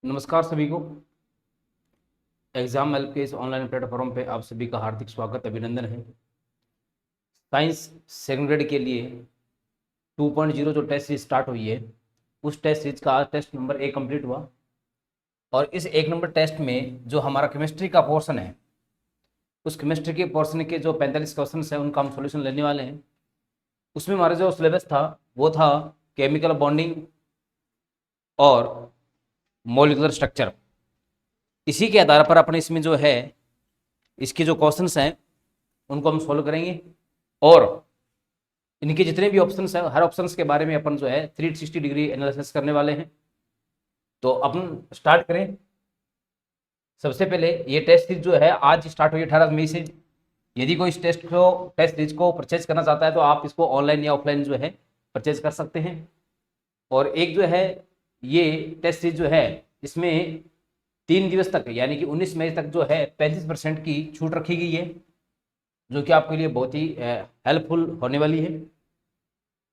नमस्कार सभी को। एग्जाम एल के इस ऑनलाइन प्लेटफॉर्म पे आप सभी का हार्दिक स्वागत अभिनंदन है। साइंस सेकंड ग्रेड के लिए 2.0 जो टेस्ट सीरीज स्टार्ट हुई है, उस टेस्ट सीरीज का आज टेस्ट नंबर 1 कंप्लीट हुआ। और इस 1 नंबर टेस्ट में जो हमारा केमिस्ट्री का पोर्शन है, उस केमिस्ट्री के पोर्शन के जो 45 क्वेश्चन है उनका हम सोल्यूशन लेने वाले हैं। उसमें हमारा जो सिलेबस था वो था केमिकल बॉन्डिंग और मॉलिक्यूलर स्ट्रक्चर। इसी के आधार पर अपने इसमें जो है इसके जो क्वेश्चंस हैं उनको हम सॉल्व करेंगे और इनके जितने भी ऑप्शंस हैं हर ऑप्शंस के बारे में अपन जो है 360 डिग्री एनालिसिस करने वाले हैं। तो अपन स्टार्ट करें। सबसे पहले ये टेस्ट सीरीज जो है आज स्टार्ट हुई 18 मई से। यदि कोई इस टेस्ट सीरीज को परचेज करना चाहता है तो आप इसको ऑनलाइन या ऑफलाइन जो है परचेज कर सकते हैं। और एक जो है ये टेस्ट सीरीज जो है इसमें 3 दिवस तक यानी कि 19 मई तक जो है 35% की छूट रखी गई है, जो कि आपके लिए बहुत ही हेल्पफुल होने वाली है।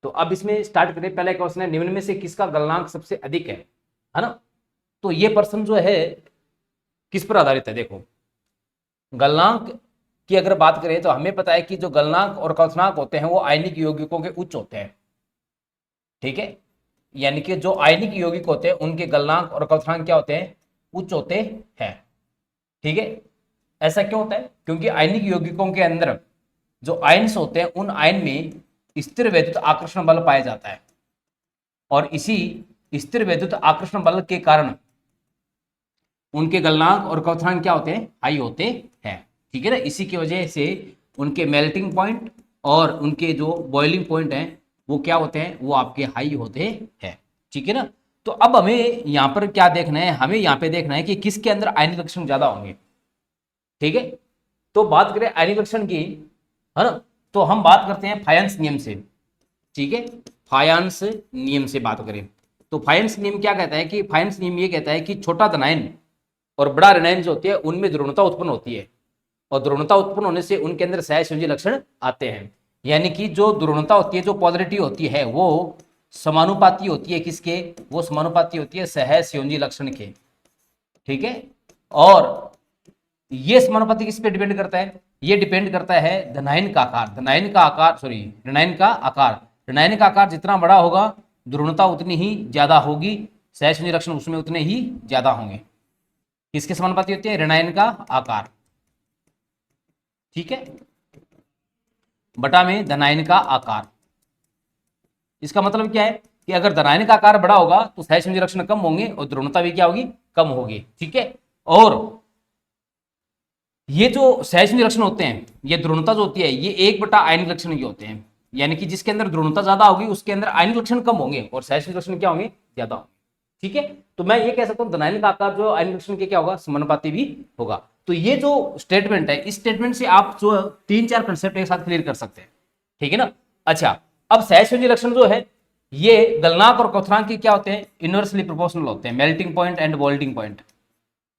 तो अब इसमें स्टार्ट करें। पहला क्वेश्चन है, निम्न में से किसका गलनांक सबसे अधिक है ना। तो ये प्रश्न जो है किस पर आधारित है? देखो, गलनांक की अगर बात करें तो हमें पता है कि जो गलनांक और क्वथनांक होते हैं वो आयनिक यौगिकों के उच्च होते हैं। ठीक है, यानी कि जो आयनिक यौगिक होते हैं उनके गलनांक और क्वथनांक क्या होते हैं? उच्च होते हैं। ठीक है, ऐसा क्यों होता है? क्योंकि आयनिक यौगिकों के अंदर जो आयन्स होते हैं उन आयन में स्थिर वैद्युत आकर्षण बल पाया जाता है और इसी स्थिर वैद्युत आकर्षण बल के कारण उनके गलनांक और क्वथनांक क्या होते हैं? हाई होते हैं। ठीक है ना, इसी की वजह से उनके मेल्टिंग पॉइंट और उनके जो बॉइलिंग पॉइंट हैं वो क्या होते हैं? वो आपके हाई होते हैं। ठीक है ना। तो अब हमें यहाँ पर क्या देखना है? हमें यहाँ पे देखना है कि किसके अंदर आयनिक लक्षण ज्यादा होंगे। ठीक है, तो बात करें आयनिक लक्षण की, है ना, तो हम बात करते हैं फायंस नियम से। ठीक है, फायंस नियम से बात करें तो फायंस नियम क्या कहता है कि फायंस नियम ये कहता है कि छोटा धनायन और बड़ा ऋणायन जो होती है उनमें ध्रुवणता उत्पन्न होती है और ध्रुवणता उत्पन्न होने से उनके अंदर सहसंयोजी लक्षण आते हैं। यानी कि जो ध्रुवणता होती है, जो पोलैरिटी होती है, वो समानुपाती होती है किसके? वो समानुपाती होती है सहसंयोजी लक्षण के। ठीक है, और ये समानुपाती किस पे डिपेंड करता है? ये डिपेंड करता है धनायन का आकार, ऋणायन का आकार। ऋणायन का आकार जितना बड़ा होगा ध्रुवणता उतनी ही ज्यादा होगी, सहसंयोजी लक्षण उसमें उतने ही ज्यादा होंगे। किसके समानुपाती होती है? ऋणायन का आकार। ठीक है, बटा में धनायन का आकार। इसका मतलब क्या है कि अगर धनायन का आकार बड़ा होगा तो सहसंयोजी लक्षण कम होंगे और ध्रुवणता भी क्या होगी? कम होगी। ठीक है, और ये जो सहसंयोजी लक्षण होते हैं, ये ध्रुवणता जो होती है ये 1 बटा आयनिक लक्षण के होते हैं। यानी कि जिसके अंदर ध्रुवणता ज्यादा होगी उसके अंदर आयनिक लक्षण कम होंगे और सहसंयोजी लक्षण क्या होंगे? ज्यादा होंगे। ठीक है, तो मैं ये कह सकता हूं धनायन का आकार जो आयनिक लक्षण के क्या होगा? समानुपाती भी होगा। तो ये जो स्टेटमेंट है, इस स्टेटमेंट से आप जो 3-4 कंसेप्ट एक साथ क्लियर कर सकते हैं। ठीक है ना। अच्छा, अब सहसंयोजी लक्षण जो है ये गलनांक और क्वथनांक के क्या होते हैं? इनवर्सली प्रोपोर्शनल होते हैं, melting point and boiling point.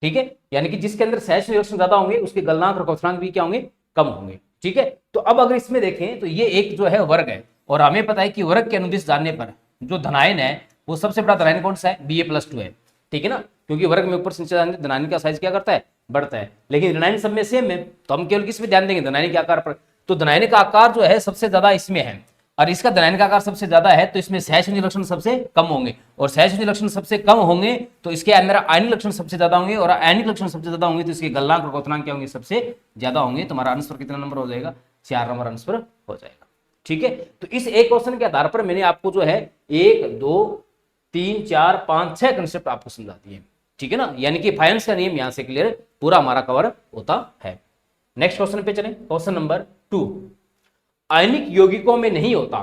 ठीक है, यानी कि जिसके अंदर सहसंयोजी लक्षण ज्यादा होंगे उसके गलनांक और क्वथनांक भी क्या होंगे? कम होंगे। ठीक है, तो अब अगर इसमें देखें तो ये एक जो है वर्ग है और हमें पता है कि वर्ग के अनुदिश जानने पर जो धनायन है वो सबसे बड़ा धनायन कौन सा है? Ba+2 है। ठीक है ना, क्योंकि वर्ग में ऊपर से नीचे जाने धनायन का साइज क्या करता है? बढ़ता है। लेकिन ऋणायन सब में सेम है तो हम केवल किस पे ध्यान देंगे? धनायन के आकार पर। तो धनायन का आकार जो है सबसे ज्यादा इसमें है और इसका धनायन का आकार सबसे ज्यादा है तो इसमें सहसंयोजी लक्षण सबसे कम होंगे और सहसंयोजी लक्षण सबसे कम होंगे तो इसके अंदर आयनिक लक्षण सबसे ज्यादा होंगे और आयनिक लक्षण सबसे ज्यादा होंगे तो इसके गलनांक और क्वथनांक क्या होंगे? सबसे ज्यादा होंगे। तुम्हारा आंसर कितना नंबर हो जाएगा? 4 नंबर आंसर हो जाएगा। ठीक है, तो इस एक क्वेश्चन के आधार पर मैंने आपको जो है 1 2 3 4 5 6 कंसेप्ट आपको समझा दिए। ठीक है ना, यानी कि फाइनेंस का नियम यहां से क्लियर पूरा हमारा कवर होता है। नेक्स्ट क्वेश्चन पे चलें। क्वेश्चन नंबर 2, आयनिक यौगिकों में नहीं होता।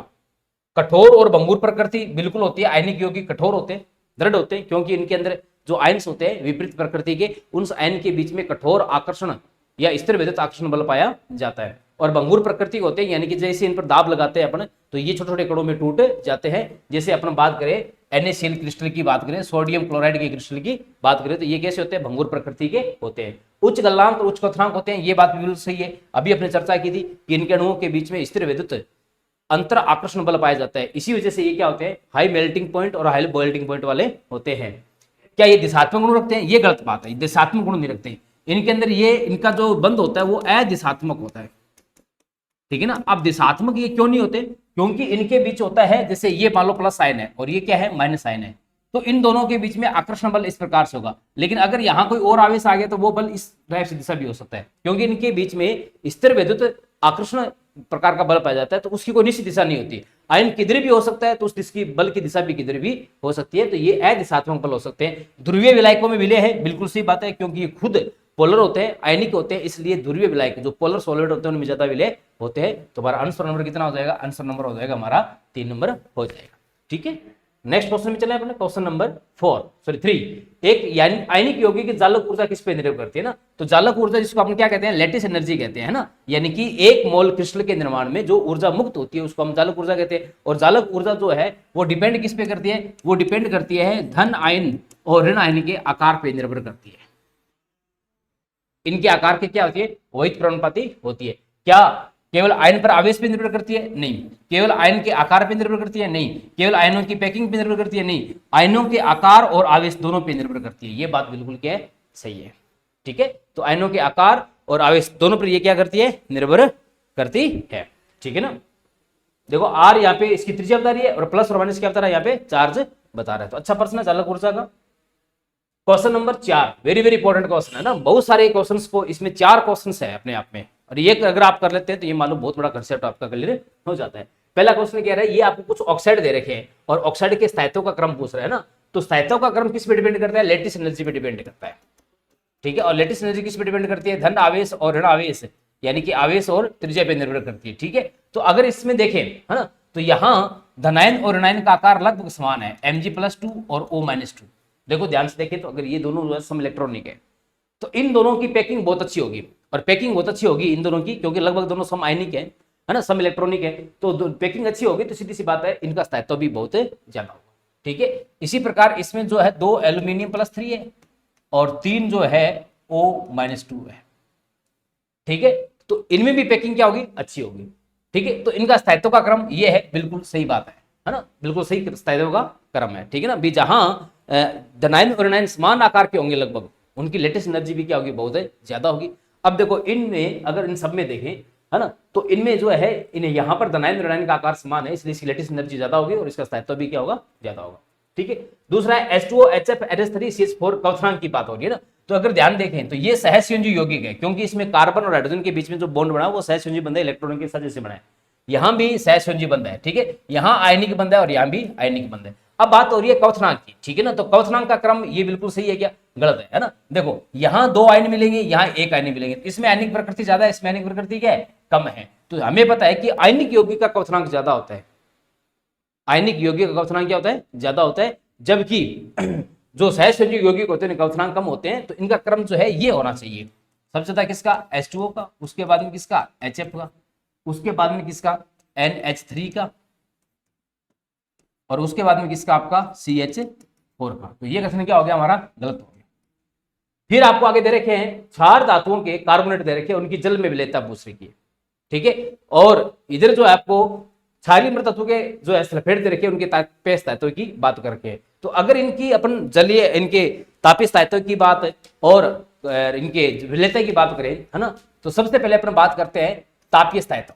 कठोर और भंगुर प्रकृति बिल्कुल होती है। आयनिक यौगिक कठोर होते हैं, दृढ़ होते हैं, क्योंकि इनके अंदर जो आयन्स होते हैं विपरीत प्रकृति के, उन आयन के बीच में कठोर आकर्षण या स्थिर विद्युत आकर्षण बल पाया जाता है। और भंगुर प्रकृति होते हैं, यानी कि जैसे इन पर दाब लगाते हैं अपन तो ये छोटे छोटे कणों में टूट जाते हैं। जैसे अपन बात करें NaCl क्रिस्टल की बात करें, सोडियम क्लोराइड के क्रिस्टल की बात करें तो ये कैसे होते हैं? भंगुर प्रकृति के होते हैं। उच्च गलनांक और उच्च क्वथनांक होते हैं, ये बात बिल्कुल सही है। अभी अपने चर्चा की थी कि इनके अणुओं के बीच में स्थिर विद्युत अंतर आकर्षण बल पाया जाता है। इसी वजह से ये क्या होते हैं? हाई मेल्टिंग पॉइंट और हाई बॉइल्टिंग पॉइंट वाले होते हैं। क्या ये दिशात्मक गुण रखते हैं? ये गलत बात है, दिशात्मक गुण नहीं रखते हैं। इनके अंदर ये इनका जो बंध होता है वो अदिशात्मक होता है, ठीक है ना। अब दिशात्मक ये क्यों नहीं होते? क्योंकि इनके बीच होता है, जैसे ये मान लो प्लस साइन है और ये क्या है, माइनस साइन है, तो इन दोनों के बीच में आकर्षण बल इस प्रकार से होगा। लेकिन अगर यहां कोई और आवेश आ गया तो वो बल इस टाइप से दिशा भी हो सकता है, क्योंकि इनके बीच में स्थिर विद्युत आकर्षण प्रकार का बल पाया जाता है, तो उसकी कोई निश्चित दिशा नहीं होती। आयन किधर भी हो सकता है, तो उस इसकी बल की दिशा भी किधर भी हो सकती है, तो ये अदिशात्मक बल हो सकते हैं। ध्रुवीय विलायकों में मिले हैं, बिल्कुल सही बात है, क्योंकि ये खुद पोलर होते हैं, आयनिक होते हैं, इसलिए ध्रुवीय विलायक जो पोलर सॉलिड होते हैं उनमें ज्यादा विलय होते हैं। तो हमारा आंसर नंबर कितना हो जाएगा? आंसर नंबर हो जाएगा हमारा 3 नंबर हो जाएगा, ठीक है। नेक्स्ट क्वेश्चन में चले अपने, क्वेश्चन नंबर 3। एक आयनिक यौगिक की जालक ऊर्जा किस पे निर्भर करती है ना, तो जालक ऊर्जा जिसको अपन क्या कहते हैं, लैटिस एनर्जी कहते हैं ना, यानी कि एक मोल क्रिस्टल के निर्माण में जो ऊर्जा मुक्त होती है उसको हम जालक ऊर्जा कहते हैं। और जालक ऊर्जा जो है वो डिपेंड किस पे करती है? वो डिपेंड करती है धन आयन और ऋण आयन के आकार पे निर्भर करती है। इनके आकार की क्या होती है? वही प्रमानुपाती होती है। क्या केवल आयन पर आवेश पे निर्भर करती है? नहीं। केवल आयन के आकार पे निर्भर करती है? नहीं। केवल आयनों की पैकिंग पे निर्भर करती है? नहीं। आयनों के आकार और आवेश दोनों पे निर्भर करती है। ये बात बिल्कुल क्या है, सही है, ठीक है। तो आयनों के आकार और आवेश दोनों पर ये क्या करती है, निर्भर करती है, ठीक है ना। देखो आर यहाँ पे इसकी त्रिज्या बता रही है और प्लस और माइनस क्या बता रहा है, यहाँ पे चार्ज बता रहा है। तो अच्छा प्रश्न है चालक ऊर्जा का। Question number 4 very very important question है ना, बहुत सारे क्वेश्चंस को, इसमें 4 क्वेश्चंस है अपने आप में, और ये अगर आप कर लेते हैं तो ये मालूम बहुत बड़ा कंसेप्ट आपका क्लियर हो जाता है। पहला क्वेश्चन कह रहा है, ये आपको कुछ ऑक्साइड दे रखे हैं और ऑक्साइड के स्थायित्व का क्रम पूछ रहा है ना, तो स्थायित्व का क्रम किस पे डिपेंड करता है? लैटिस एनर्जी पे डिपेंड करता है, ठीक है। और लैटिस एनर्जी किस पे डिपेंड करती है? धन आवेश और ऋण आवेश, यानी कि आवेश और त्रिज्या पे निर्भर करती है, ठीक है। तो अगर इसमें देखें है ना, तो यहाँ धनायन और ऋणायन का आकार लगभग समान है, Mg+2 और O-2। देखो ध्यान से देखें तो अगर ये दोनों जो है सम इलेक्ट्रॉनिक है, तो इन दोनों की पैकिंग बहुत अच्छी होगी, और पैकिंग बहुत अच्छी होगी इन दोनों की, क्योंकि लगभग दोनों सम आयनिक है ना, सम इलेक्ट्रॉनिक है, तो पैकिंग अच्छी होगी, तो सीधी सी बात है इनका स्थायित्व भी बहुत ज्यादा होगा, ठीक है। इसी प्रकार इसमें जो है 2 एल्यूमिनियम+3 है और 3 जो है O-2 है, ठीक है। तो इनमें भी पैकिंग क्या होगी, अच्छी होगी, ठीक है। तो इनका स्थायित्व का क्रम ये है, बिल्कुल सही बात है ना, बिल्कुल सही स्थायित्व का क्रम है, ठीक है ना। भी जहां धनायन और ऋणायन समान आकार के होंगे लगभग, उनकी लेटेस्ट एनर्जी भी क्या होगी, बहुत ज्यादा होगी। अब देखो इनमें अगर इन सब में देखें है ना, तो इनमें जो है इन्हें यहाँ पर धनायन ऋणायन का आकार समान है, इसलिए इसकी लेटेस्ट एनर्जी ज्यादा होगी और इसका स्थायित्व भी क्या होगा, ज्यादा होगा, ठीक है। दूसरा है H2O HF NH3CH4 क्वथनांक की बात हो रही है ना, तो अगर ध्यान देखें तो ये सहसंयोजी यौगिक है, क्योंकि इसमें कार्बन और हाइड्रोजन के बीच में जो बॉन्ड बना वो सहसंयोजी बंध है, इलेक्ट्रॉन के साथ जैसे बना है, यहां भी सहसंयोजी बंध है, ठीक है। यहां आयनिक बंध है और यहां भी आयनिक बंध है। अब बात हो रही है क्वथनांक की, ठीक है ना, तो क्वथनांक का क्रम ये बिल्कुल सही है क्या, गलत है ना। देखो यहां 2 आयन मिलेंगे, यहां 1 आयन मिलेंगे, इसमें आयनिक प्रकृति ज्यादा है, इसमें आयनिक प्रकृति क्या है, कम है। तो हमें पता है कि आयनिक यौगिक का क्वथनांक ज्यादा होता है, आयनिक यौगिक का क्वथनांक क्या होता है, ज्यादा होता है, जबकि जो सहसंयोजी यौगिक होते हैं क्वथनांक कम होते हैं। तो इनका क्रम जो है ये होना चाहिए, सबसे ज्यादा किसका, H2O का, उसके बाद में किसका, HF का, उसके बाद में किसका, NH3 का, और उसके बाद में किसका, आपका CH4 का। तो ये कथन क्या हो गया हमारा, गलत हो गया। फिर आपको आगे दे रखे हैं 4 धातुओं के कार्बोनेट दे रखे हैं, उनकी जल में विलेयता पूछ रही है, ठीक है। और इधर जो है आपको क्षारीय मृत तत्व के जो है सल्फेट दे रखे हैं, उनके तापीय स्थायित्व की बात करके। तो अगर इनकी अपन जलीय इनके तापीय स्थायित्व की बात और इनके विलेयता की बात करें है ना, तो सबसे पहले अपन बात करते हैं तापीय स्थायित्व,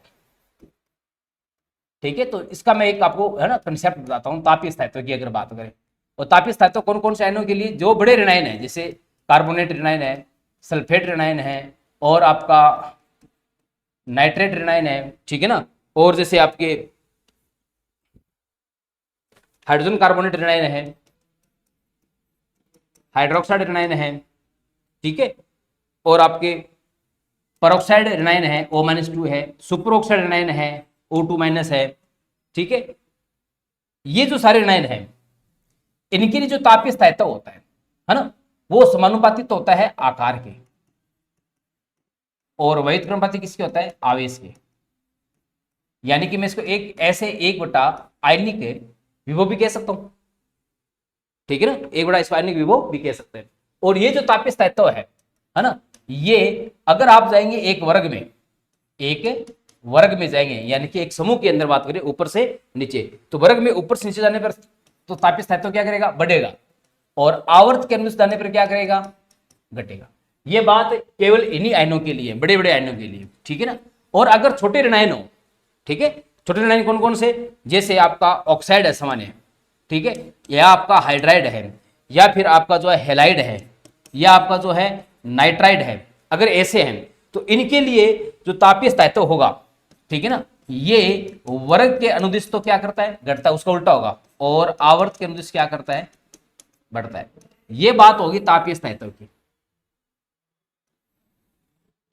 ठीक है। तो इसका मैं एक आपको है ना कंसेप्ट बताता हूं तापीय स्थायित्व की अगर बात करें। और तापीय स्थायित्व कौन कौन से आयनों के लिए, जो बड़े ऋणायन है, जैसे कार्बोनेट ऋणायन है, सल्फेट ऋणायन है, और आपका नाइट्रेट ऋणायन है, ठीक है ना, और जैसे आपके हाइड्रोजन कार्बोनेट ऋणायन है, हाइड्रोक्साइड ऋणायन है, ठीक है, और आपके परऑक्साइड ऋणायन है, O-2 है, सुपर ऑक्साइड ऋणायन है, O2- है, ठीक है। ये जो सारे ऋणायन है इनके लिए जो तापीय स्थायित्व होता है ना, वो समानुपातिक तो होता है आकार के, और वैध क्रमपाती किसके होता है, आवेश के। यानी कि मैं इसको एक ऐसे 1/, आयनिक विभव भी कह सकता हूं, ठीक है ना, 1/, इसको आयनिक विभव भी कह सकते हैं। और ये जो तापीय स्थायित्व है ना, ये अगर आप जाएंगे एक वर्ग में जाएंगे, यानी कि एक समूह के अंदर बात करें ऊपर से नीचे, तो वर्ग में ऊपर से नीचे जाने पर तो तापीय स्थायित्व क्या करेगा, बढ़ेगा। और आवर्त के अनुदिश जाने पर क्या करेगा, घटेगा। ये बात केवल इन्हीं आयनों के लिए, बड़े बड़े आयनों के लिए, ठीक है ना। और अगर छोटे ऋणायन हो, ठीक है, छोटे ऋणायन कौन कौन से, जैसे आपका ऑक्साइड है सामान्य, ठीक है, या आपका हाइड्राइड है, या फिर आपका जो है हेलाइड है, या आपका जो है नाइट्राइड है, अगर ऐसे हैं तो इनके लिए जो तापीय स्थायित्व होगा, ठीक है ना, ये वर्ग के अनुदिश तो क्या करता है, घटता है, उसका उल्टा होगा, और आवर्त के अनुदिश क्या करता है, बढ़ता है। ये बात होगी तापीय स्थायित्व की,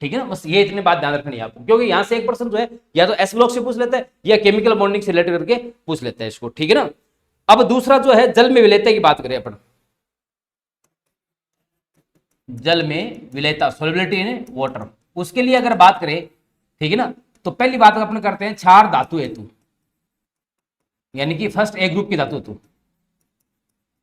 ठीक है ना। बस ये इतनी बात ध्यान रखनी है आपको, क्योंकि यहां से एक पर्सन जो है या तो एस ब्लॉक से पूछ लेता है या केमिकल बॉन्डिंग से रिलेटेड करके पूछ लेता है इसको, ठीक है ना। अब दूसरा जो है जल में विलेयता की बात करें अपन, जल में विलेयता, सोल्युबिलिटी इन वाटर, उसके लिए अगर बात करें, ठीक है ना, तो पहली बात अपन करते हैं क्षार धातु हेतु, यानी कि फर्स्ट ए ग्रुप की धातु हेतु।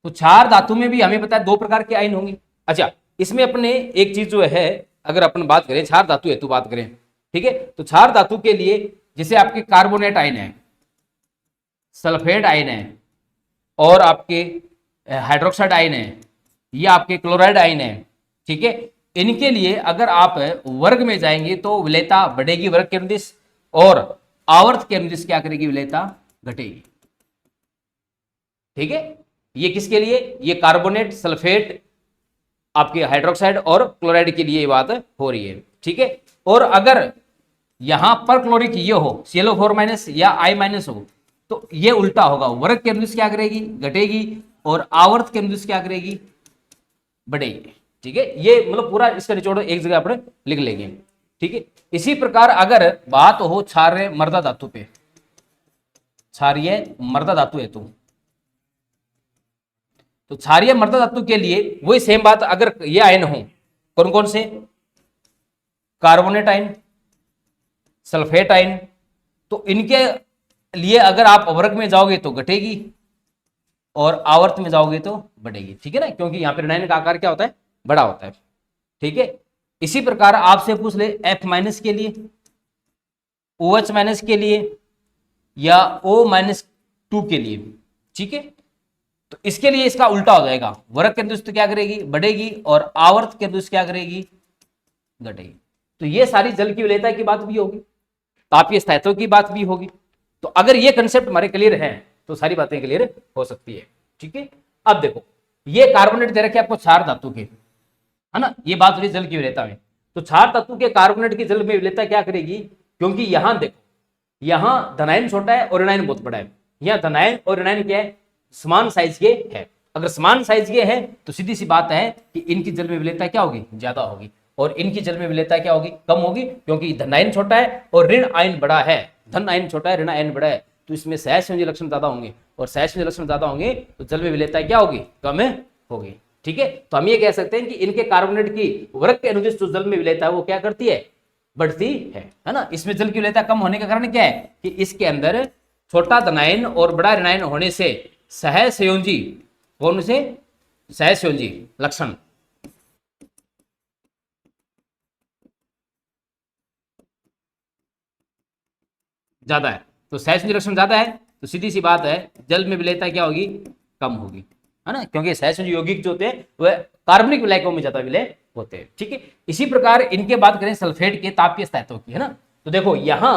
तो क्षार धातु में भी हमें पता है दो प्रकार के आयन होंगे। अच्छा, इसमें अपने एक चीज जो है, अगर अपन बात करें क्षार धातु हेतु बात करें, ठीक है, तो क्षार धातु के लिए जैसे आपके कार्बोनेट आयन है, सल्फेट आयन है, और आपके हाइड्रोक्साइड आयन है, या आपके क्लोराइड आयन है, ठीक है, इनके लिए अगर आप वर्ग में जाएंगे तो विलेयता बढ़ेगी वर्ग के अनुदिश, और आवर्त के अनुदिश क्या करेगी, विलेयता घटेगी, ठीक है। ये किसके लिए, ये कार्बोनेट, सल्फेट, आपके हाइड्रोक्साइड और क्लोराइड के लिए ये बात हो रही है, ठीक है। और अगर यहां पर क्लोरिक ये हो, ClO4 माइनस या I माइनस हो, तो ये उल्टा होगा, वर्ग के अनुदिश क्या करेगी, घटेगी, और आवर्त के अनुदिश क्या करेगी, बढ़ेगी, ठीक है। ये मतलब पूरा इसका निचोड़ एक जगह अपने लिख लेंगे, ठीक है। इसी प्रकार अगर बात हो क्षार्य मृदा धातु पे, क्षारीय मृदा धातु हेतु, तो क्षारीय मृदा धातु के लिए वही सेम बात, अगर ये आयन हो, कौन कौन से, कार्बोनेट आयन, सल्फेट आयन, तो इनके लिए अगर आप वर्ग में जाओगे तो घटेगी, और आवर्त में जाओगे तो बढ़ेगी, ठीक है ना, क्योंकि यहां पर ऋणायन का आकार क्या होता है, बड़ा होता है, ठीक है। इसी प्रकार आपसे पूछ ले F माइनस के लिए, OH माइनस के लिए, या O-2 के लिए, ठीक है, तो इसके लिए इसका उल्टा हो जाएगा, वर्ग के अनुदिश तो क्या करेगी, बढ़ेगी, और आवर्त के अनुदिश क्या करेगी, घटेगी। तो ये सारी जल की विलेयता की बात भी होगी, तापीय स्थायित्व की बात भी होगी। तो अगर ये कंसेप्ट हमारे क्लियर है तो सारी बातें क्लियर हो सकती है, ठीक है। अब देखो, ये कार्बोनेट दे रखे आपको क्षार धातु के, है ना, ये बात हुई जल की विलेयता में। तो क्षार धातु के कार्बोनेट की जल में विलेयता क्या करेगी, क्योंकि यहां देखो, यहां धनायन छोटा है और ऋणायन बहुत बड़ा है, यहां धनायन और ऋणायन क्या है, समान साइज के है। अगर समान साइज के हैं तो सीधी सी बात है कि इनकी जल में विलेयता क्या होगी, ज्यादा होगी, और इनकी जल में विलेयता क्या होगी, कम होगी, क्योंकि धनायन छोटा है और ऋण आयन बड़ा है, धन आयन छोटा है, ऋण आयन बड़ा है, तो इसमें सहसंयोजी लक्षण ज्यादा होंगे, और सहसंयोजी लक्षण ज्यादा होंगे तो जल में विलेयता क्या होगी, कम होगी, ठीक है। तो हम ये कह सकते हैं कि इनके कार्बोनेट की वर्ग के अनुदिश जो जल में विलेयता है वो क्या करती है, बढ़ती है ना। इसमें जल की विलेयता कम होने का कारण क्या है कि इसके अंदर छोटा धनायन और बड़ा ऋणायन होने से सहसंयोजी, कौन से, सहसंयोजी लक्षण ज्यादा है। तो सहसंयोजी लक्षण ज्यादा है तो सीधी सी बात है जल में विलेयता क्या होगी, कम होगी, है ना, क्योंकि सहसंयोजी यौगिक जो होते हैं वह कार्बनिक विलायकों में ज्यादा विलय होते हैं, ठीक है। इसी प्रकार इनके बात करें सल्फेट के तापीय स्थायित्व की, है ना, तो देखो यहां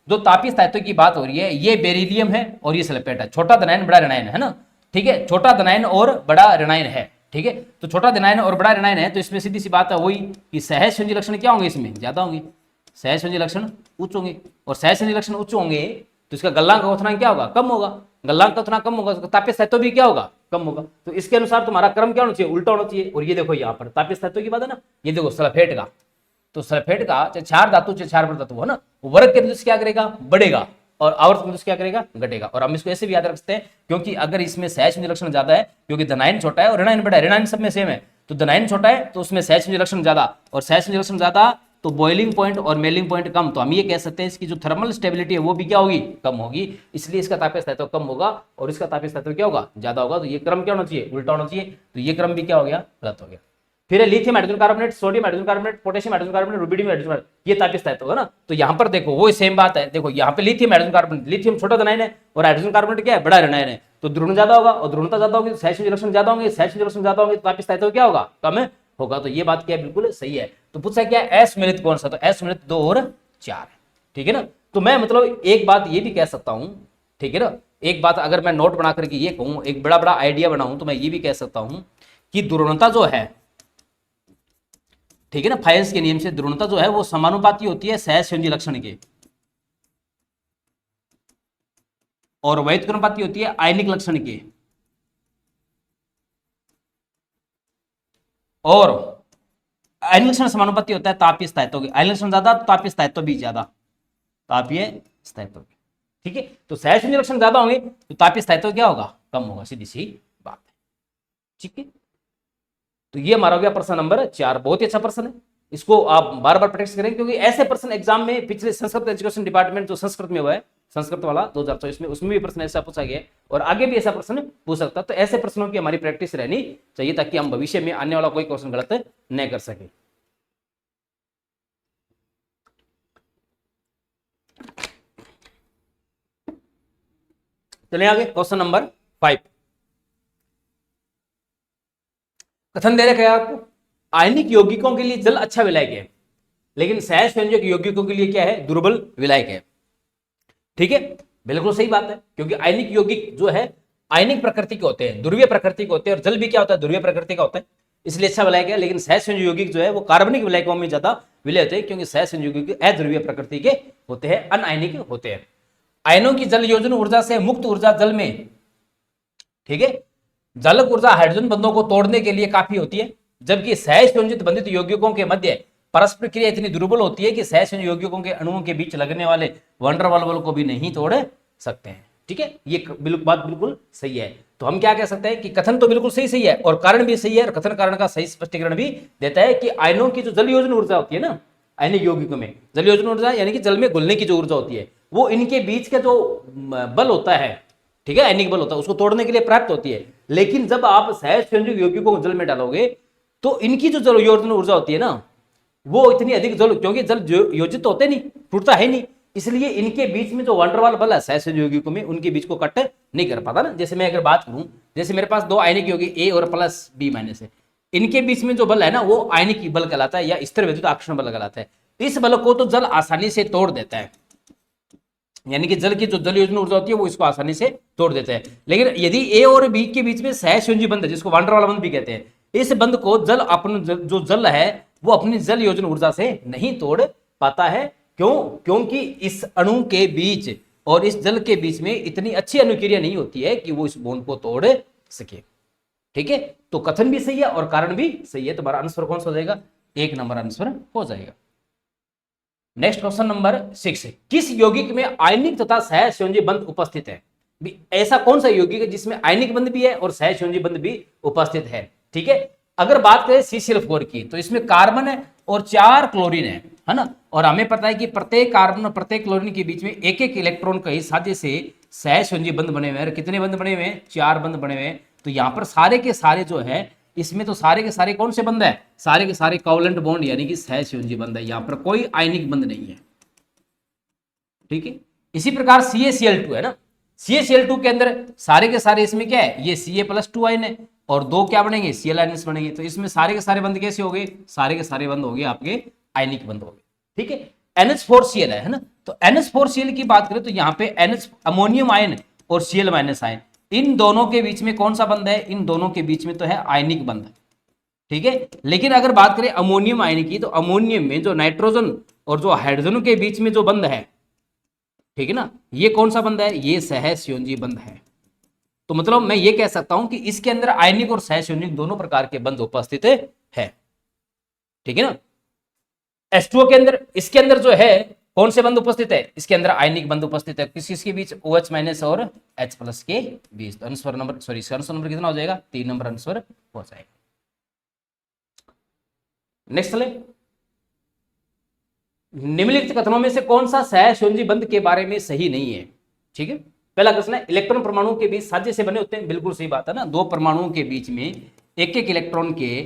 जो तापीय स्थायित्व की बात हो रही है, ये बेरिलियम है और ये सल्फेट है, छोटा धनायन बड़ा ऋणायन है ना, ठीक है, छोटा धनायन और बड़ा ऋणायन है, ठीक है। तो छोटा धनायन और बड़ा ऋणायन है तो इसमें सीधी सी बात है वही कि सहसंयोजी लक्षण क्या होंगे, इसमें ज्यादा होंगे, सहसंयोजी लक्षण उच्च होंगे, और सहसंयोजी लक्षण उच्च होंगे तो इसका गलनांक अवथनांक क्या होगा, कम होगा, गलनांक अवथनांक कम होगा, तापीय स्थायित्व भी क्या होगा, कम होगा। तो इसके अनुसार तुम्हारा क्रम क्या होना चाहिए, उल्टा होना चाहिए। और ये देखो यहाँ पर तापीय स्थायित्व की बात है ना, ये देखो सल्फेट का, तो सल्फेट का चाहे क्षार धातु चाहे क्षार धातु है ना, वर्ग के अनुदिश क्या करेगा, बढ़ेगा, और आवर्त के अनुदिश क्या करेगा, घटेगा। और हम इसको ऐसे भी याद रख सकते हैं क्योंकि अगर इसमें सहसंयोजी लक्षण ज्यादा है, क्योंकि धनायन छोटा है और ऋणायन बड़ा है, ऋणायन सब में सेम है, तो धनायन छोटा है तो उसमें सहसंयोजी लक्षण ज्यादा, और सहसंयोजी लक्षण ज्यादा तो बॉइलिंग पॉइंट और मेलिंग पॉइंट कम, तो हम ये कह सकते हैं इसकी जो थर्मल स्टेबिलिटी है वो भी क्या होगी, कम होगी, इसलिए इसका तापीय स्थायित्व कम होगा और इसका तापीय स्थायित्व क्या होगा, ज्यादा होगा। तो ये क्रम क्या होना चाहिए, उल्टा होना चाहिए, तो ये क्रम भी क्या हो गया, गलत हो गया। फिर है lithium hydrogen carbonate, sodium hydrogen carbonate, potassium hydrogen carbonate, rubidium hydrogen carbonate, ये तापीय स्थायित्व है ना। तो यहाँ पर देखो वो सेम बात है, देखो यहाँ पे लिथियम हाइड्रोजन कार्बोनेट, लिथियम छोटा धनायन है और हाइड्रोजन कार्बोनेट क्या है, बड़ा ऋणायन है, तो ध्रुवण ज्यादा होगा, और ध्रुवणता ज्यादा होगी तो सहसंयोजी लक्षण ज्यादा होंगे, सहसंयोजी लक्षण ज्यादा होंगे तो तापीय स्थायित्व क्या होगा, कम होगा। तो ये बात क्या है, बिल्कुल सही है। तो पूछा क्या है, असम्मिलित कौन सा, तो असम्मिलित 2 और 4 है, ठीक है ना। तो मैं मतलब एक बात ये भी कह सकता हूं, ठीक है ना, एक बात अगर मैं नोट बना करके ये कहूं, एक बड़ा बड़ा आइडिया बनाऊं, तो मैं ये भी कह सकता हूं कि ध्रुवणता जो है, ठीक है ना, फाइल्स के नियम से ध्रुवणता जो है वो समानुपाती होती है सहसंयोजी लक्षण के, और व्युत्क्रमानुपाती होती है आयनिक लक्षण के, और आयनिक लक्षण समानुपाती होता है तापीय स्थायित्व के। आयनिक लक्षण ज्यादा तो तापीय स्थायित्व भी ज्यादा, तापीय स्थायित्व, ठीक है। तो सहसंयोजी लक्षण ज्यादा होंगे तो तापीय स्थायित्व क्या होगा, कम होगा, सीधी सी बात है, ठीक है। तो ये हमारा हो गया प्रश्न नंबर 4, बहुत ही अच्छा प्रश्न है, इसको आप बार बार प्रैक्टिस करें, क्योंकि ऐसे प्रश्न एग्जाम में पिछले संस्कृत एजुकेशन डिपार्टमेंट जो संस्कृत में हुआ है, संस्कृत वाला 2024 में, उसमें भी प्रश्न ऐसा पूछा गया है, और आगे भी ऐसा प्रश्न पूछ सकता है। तो ऐसे प्रश्नों की हमारी प्रैक्टिस रहनी चाहिए, ताकि हम भविष्य में आने वाला कोई क्वेश्चन गलत न कर सके। चलिए आगे, क्वेश्चन नंबर 5। कथन दे रखा है आपको, आयनिक यौगिकों के लिए जल अच्छा विलायक है, लेकिन सहसंयोजक यौगिकों के लिए क्या है, दुर्बल विलायक है, ठीक है। बिल्कुल सही बात है, क्योंकि आयनिक यौगिक जो है आयनिक प्रकृति के होते हैं, ध्रुवीय प्रकृति के होते हैं, और जल भी क्या होता है, ध्रुवीय प्रकृति का होता है, इसलिए अच्छा विलायक है। लेकिन सहसंयोजक यौगिक जो है वो कार्बनिक विलायकों में ज्यादा विलय होते हैं, क्योंकि सहसंयोजक यौगिक अध्रुवीय प्रकृति के होते हैं, अनआयनिक होते हैं। आयनों की जल योजन ऊर्जा से मुक्त ऊर्जा जल में, ठीक है, जल ऊर्जा हाइड्रोजन बंधों को तोड़ने के लिए काफी होती है, जबकि सहसंयोजित बंधित यौगिकोों के मध्य परस्पर क्रिया इतनी दुर्बल होती है कि सहसंयोजक यौगिकों के अणुओं के बीच लगने वाले वंडर वाल बल को भी नहीं तोड़ सकते हैं, ठीक है। ये बात बिल्कुल सही है। तो हम क्या कह सकते हैं कि कथन तो बिल्कुल सही सही है, और कारण भी सही है, और कथन कारण का सही स्पष्टीकरण भी देता है कि आयनों की जो जल योजन ऊर्जा होती है ना, आयनिक यौगिकों में जल योजन ऊर्जा यानी कि जल में घुलने की जो ऊर्जा होती है, वो इनके बीच का जो बल होता है, ठीक है, आयनिक बल होता है, उसको तोड़ने के लिए पर्याप्त होती है। लेकिन जब आप सहसंयोजक यौगिकों को जल में डालोगे तो इनकी जो जल योजन ऊर्जा होती है ना, वो इतनी अधिक जल, क्योंकि जल योजित होते नहीं, टूटता है नहीं, इसलिए इनके बीच में जो वंडरवाल बल है सहसंयोजक यौगिकों में, उनके बीच को कट नहीं कर पाता ना। जैसे मैं अगर बात करूं, जैसे मेरे पास दो आयनिक यौगिक ए और प्लस बी माइनस है, इनके बीच में जो बल है ना वो आयनिक बल कहलाता है, या स्थिर विद्युत आकर्षण बल कहलाता है। इस बल को तो जल आसानी से तोड़ देता है, यानी कि जल की जो जल योजन ऊर्जा होती है वो इसको आसानी से तोड़ देते हैं। लेकिन यदि ए और बी के बीच में सहसंयोजी बंध है, जिसको वांडर वाला बंध भी कहते हैं, इस बंध को जल जो जल है वो अपनी जल योजन ऊर्जा से नहीं तोड़ पाता है। क्यों? क्योंकि इस अणु के बीच और इस जल के बीच में इतनी अच्छी अनुक्रिया नहीं होती है कि वो इस बॉन्ड को तोड़ सके, ठीक है। तो कथन भी सही है और कारण भी सही है, तो हमारा आंसर कौन सा हो जाएगा, 1 नंबर आंसर हो जाएगा। नेक्स्ट क्वेश्चन नंबर 6 है, किस यौगिक में आयनिक तथा सहसंयोजी बंध उपस्थित है। ऐसा कौन सा यौगिक है जिसमें आयनिक बंध भी है और सहसंयोजी बंध भी उपस्थित है, ठीक है। अगर बात करें CCl4 की, तो इसमें कार्बन है और 4 क्लोरीन है ना, और हमें पता है कि प्रत्येक कार्बन और प्रत्येक क्लोरीन के बीच में एक एक इलेक्ट्रॉन का ही साझे से सहसंयोजी बंध बने हुए हैं। कितने बंध बने हुए हैं, 4 बंध बने हुए हैं। तो यहां पर सारे के सारे जो है, इसमें तो सारे के सारे कौन से बंध है, सारे के सारे कोवलेंट बॉन्ड यानी कि सहसंयोजी बंध है, यहां पर कोई आयनिक बंध नहीं है, ठीक है। इसी प्रकार CaCl2 है ना, CaCl2 के अंदर सारे के सारे इसमें क्या है, ये Ca+2 आयन है, और 2 क्या बनेंगे, Cl आयन्स बनेंगे। तो इसमें सारे के सारे बंध कैसे हो गए, सारे के सारे बंध हो गए आपके आयनिक बंध हो गए, ठीक है। NH4Cl है ना, तो NH4Cl की बात करें तो यहाँ पे NH अमोनियम आयन और Cl- आयन, इन दोनों के बीच में कौन सा बंध है, इन दोनों के बीच में तो है आयनिक बंध, ठीक है। लेकिन अगर बात करें अमोनियम आयन की, तो अमोनियम में जो नाइट्रोजन और जो हाइड्रोजन के बीच में जो बंध है, ठीक है ना, ये कौन सा बंध है, ये सहसंयोजी बंध है। तो मतलब मैं ये कह सकता हूं कि इसके अंदर आयनिक और सहसंयोजिक दोनों प्रकार के बंध उपस्थित है, ठीक है ना। H2O के अंदर, इसके अंदर जो है कौन से बंध उपस्थित है, इसके अंदर आयनिक बंध उपस्थित है, किसके बीच, OH- और H+ के बीच। तो आंसर नंबर, सॉरी, इसका आंसर नंबर कितना हो जाएगा, 3 नंबर आंसर हो जाएगा। नेक्स्ट ले, निम्नलिखित कथनों में से कौन सा सहसंयोजी बंध के बारे में सही नहीं है, ठीक है। पहला प्रश्न है, इलेक्ट्रॉन परमाणुओं के बीच साझे से बने होते हैं, बिल्कुल सही बात है ना। दो परमाणुओं के बीच में एक एक इलेक्ट्रॉन के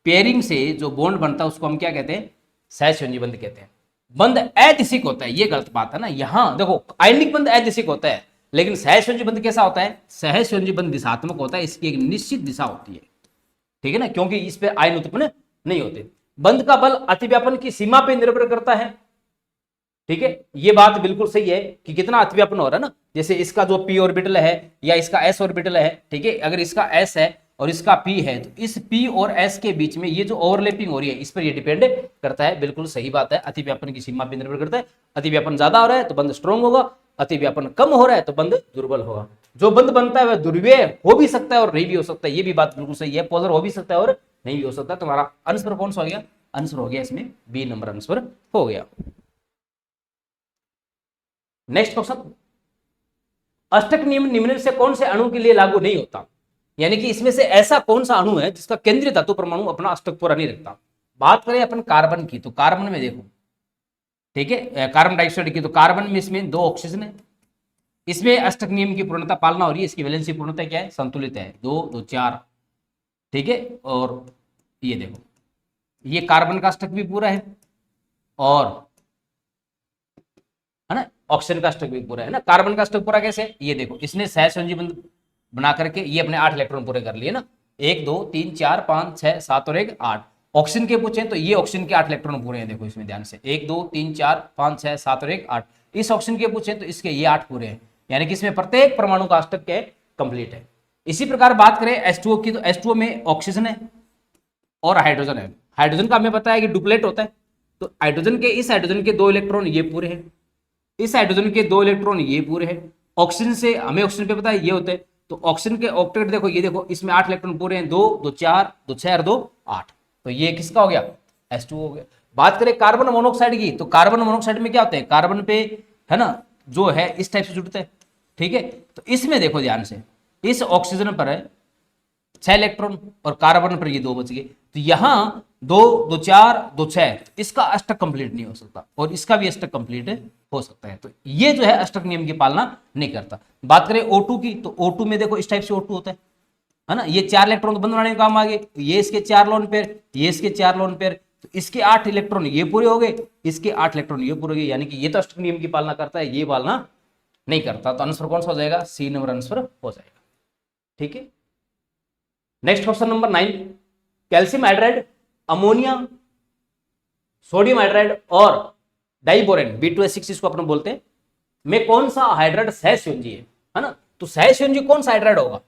पेयरिंग से जो बॉन्ड बनता है उसको हम क्या कहते हैं, सहसंयोजी बंध कहते हैं। बंध अदिशिक होता है, ये गलत बात है ना। यहां देखो आयनिक बंध अदिशिक होता है, लेकिन सहसंयोजी बंध कैसा होता है? सहसंयोजी बंध दिशात्मक होता है, इसकी एक निश्चित दिशा होती है, ठीक है ना, क्योंकि इस पे आयन उत्पन्न नहीं होते। बंध का बल अतिव्यापन की सीमा पे निर्भर करता है, ठीक है, ये बात बिल्कुल सही है कि कितना अतिव्यापन हो रहा है ना। जैसे इसका जो p ऑर्बिटल है या इसका s ऑर्बिटल है, ठीक है, अगर इसका s है और इसका p है तो इस p और s के बीच में ये जो ओवरलैपिंग हो रही है इस पर ये डिपेंड करता है। बिल्कुल सही बात है, अतिव्यापन की सीमा पर निर्भर करता है। अतिव्यापन ज्यादा हो रहा है तो बंध स्ट्रॉन्ग होगा, अतिव्यापन कम हो रहा है तो बंध दुर्बल होगा। जो बंध बनता है वह ध्रुवीय हो भी सकता है और नहीं भी हो सकता है, ये भी बात बिल्कुल सही है। पोलर हो भी सकता है और नहीं भी हो सकता। तुम्हारा आंसर कौन सा हो गया? आंसर हो गया इसमें बी नंबर आंसर हो गया। नेक्स्ट क्वेश्चन, अष्टक नियम निम्न से कौन से अणु के लिए लागू नहीं होता? यानी कि इसमें से ऐसा कौन सा अणु है जिसका केंद्रीय धातु परमाणु अपना अष्टक पूरा नहीं रखता? बात करें अपन कार्बन की, तो कार्बन में देखो, ठीक है, कार्बन डाइऑक्साइड की, तो कार्बन में इसमें 2 ऑक्सीजन है, इसमें अष्टक नियम की पूर्णता पालना हो रही है। इसकी वैलेंसी पूर्णता क्या है? संतुलित है, 2 2 4, ठीक है। और ये देखो, ये कार्बन का अष्टक भी पूरा है और है ना ऑक्सीजन का अष्टक भी पूरा है ना। कार्बन का अष्टक पूरा कैसे? ये देखो, इसने सहसंयोजी बंध बना करके ये अपने 8 इलेक्ट्रॉन पूरे कर लिए ना, 1 2 3 4 5 6 7 और 1 8। ऑक्सीजन के पूछे तो ये ऑक्सीजन के 8 इलेक्ट्रॉन पूरे हैं, देखो इसमें ध्यान से, 1 2 3 4 5 6 7 और 1 8। इस ऑक्सीजन के पूछे तो इसके ये 8 पूरे हैं, यानी कि इसमें प्रत्येक परमाणु का अष्टक क्या है? कंप्लीट है। इसी प्रकार बात करें H2O की, तो H2O में ऑक्सीजन है और हाइड्रोजन है। हाइड्रोजन का हमें पता है कि डुप्लेट होता है, तो हाइड्रोजन के, इस हाइड्रोजन के 2 इलेक्ट्रॉन ये पूरे हैं, इस हाइड्रोजन के 2 इलेक्ट्रॉन ये पूरे हैं। ऑक्सीजन से हमें ऑक्सीजन पे पता है ये होते हैं, तो ऑक्सीजन के ऑक्टेट देखो, ये देखो इसमें 8 इलेक्ट्रॉन पूरे हैं, 2 2 4 2 6 और 2 8, तो ये किसका हो गया? H2O हो गया। बात करें कार्बन मोनोऑक्साइड की, तो कार्बन मोनोऑक्साइड में क्या होते हैं? कार्बन पे है ना जो है इस टाइप से जुड़ते हैं, ठीक है। तो इसमें देखो ध्यान से, इस ऑक्सीजन पर है 6 इलेक्ट्रॉन और कार्बन पर ये 2 बच गए, तो यहां 2 2 4 2 6, इसका अष्टक कंप्लीट नहीं हो सकता और इसका भी अष्टक कंप्लीट हो सकता है, तो ये जो है अष्टक नियम की पालना नहीं करता। बात करें O2 की, तो O2 में देखो इस टाइप से O2 होता है ना, ये 4 इलेक्ट्रॉन तो बंद बनाने का काम आ गए, ये इसके 4 लोन पेयर, ये इसके 4 लोन पेयर, तो इसके 8 इलेक्ट्रॉन ये पूरे हो गए, इसके 8 इलेक्ट्रॉन ये पूरे हो गए, यानी कि ये तो अष्टक नियम की पालना करता है, ये पालना नहीं करता। तो आंसर कौन सा हो जाएगा? सी नंबर आंसर हो जाएगा, ठीक है। Next question number 9, calcium hydride, ammonia, sodium hydride और डाइबोरेन B2H6 इसको अपन बोलते हैं, में कौन सा हाइड्राइड सहसंयोजी है ना? तो सहसंयोजी कौन सा हाइड्राइड होगा?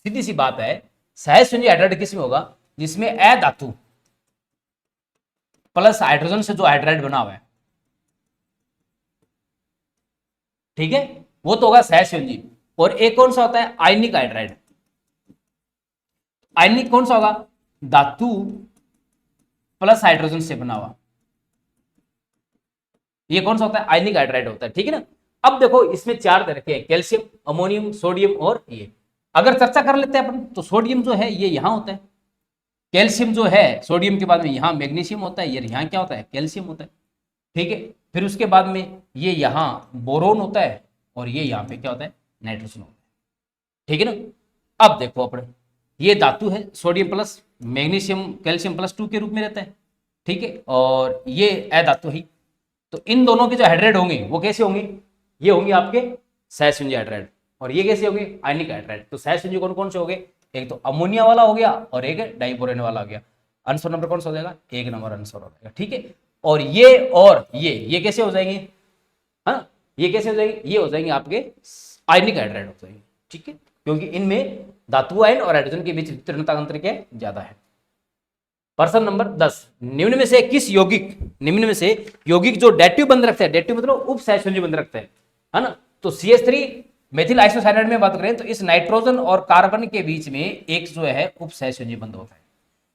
सीधी सी बात है, सहसंयोजी हाइड्राइड किसमें होगा? जिसमें अधातु प्लस हाइड्रोजन से जो हाइड्राइड बना हुआ है, ठीक है, वो तो होगा सहसंयोजी। और एक कौन सा होता है? आयनिक हाइड्राइड। आयनिक कौन सा होगा? धातु प्लस हाइड्रोजन से बना हुआ, ये कौन सा होता है? आयनिक हाइड्राइड होता है, ठीक है ना। अब देखो इसमें 4 तरह के हैं, कैल्शियम, अमोनियम, सोडियम और ये। अगर चर्चा कर लेते हैं अपन, तो सोडियम जो है ये यहां होता है, कैल्शियम जो है सोडियम के बाद में यहां मैग्नीशियम होता है, ये यहां क्या होता है? कैल्शियम होता है, ठीक है। फिर उसके बाद में ये यहां बोरोन होता है और ये यहां पे क्या होता है? नाइट्रोजन होता है, ठीक है ना। अब देखो अपने, ये धातु है, sodium plus magnesium calcium plus 2 के रूप में रहता है, ठीक है, और ये अधातु है। तो इन दोनों के जो हाइड्राइड होंगे वो कैसे होंगे? ये होंगे आपके सहसंयोजी हाइड्राइड, और ये कैसे होंगे? आयनिक हाइड्राइड। तो सहसंयोजी कौन कौन से हो गए? एक तो अमोनिया वाला हो गया और एक डाइबोरेन वाला हो गया। आंसर नंबर कौन सा हो जाएगा? 1 नंबर आंसर हो जाएगा, ठीक है। और ये कैसे हो जाएंगे? हाँ, ये कैसे हो जाएंगे? ये हो जाएंगे आपके आयनिक हाइड्राइड हो जाएंगे, ठीक है, क्योंकि इनमें धातु आयन और हाइड्रोजन के बीच वितरणता अंतर क्या ज्यादा है। प्रश्न नंबर 10, निम्न में से यौगिक जो डैट्यू बंध रखते हैं, डैट्यू मतलब उप सहसंयोजी बंध रखते हैं, है ना। तो CH3 मेथिल आइसोसाइनाइड में बात करें तो इस नाइट्रोजन और कार्बन के बीच में एक जो है उप सहसंयोजी बंध होता है।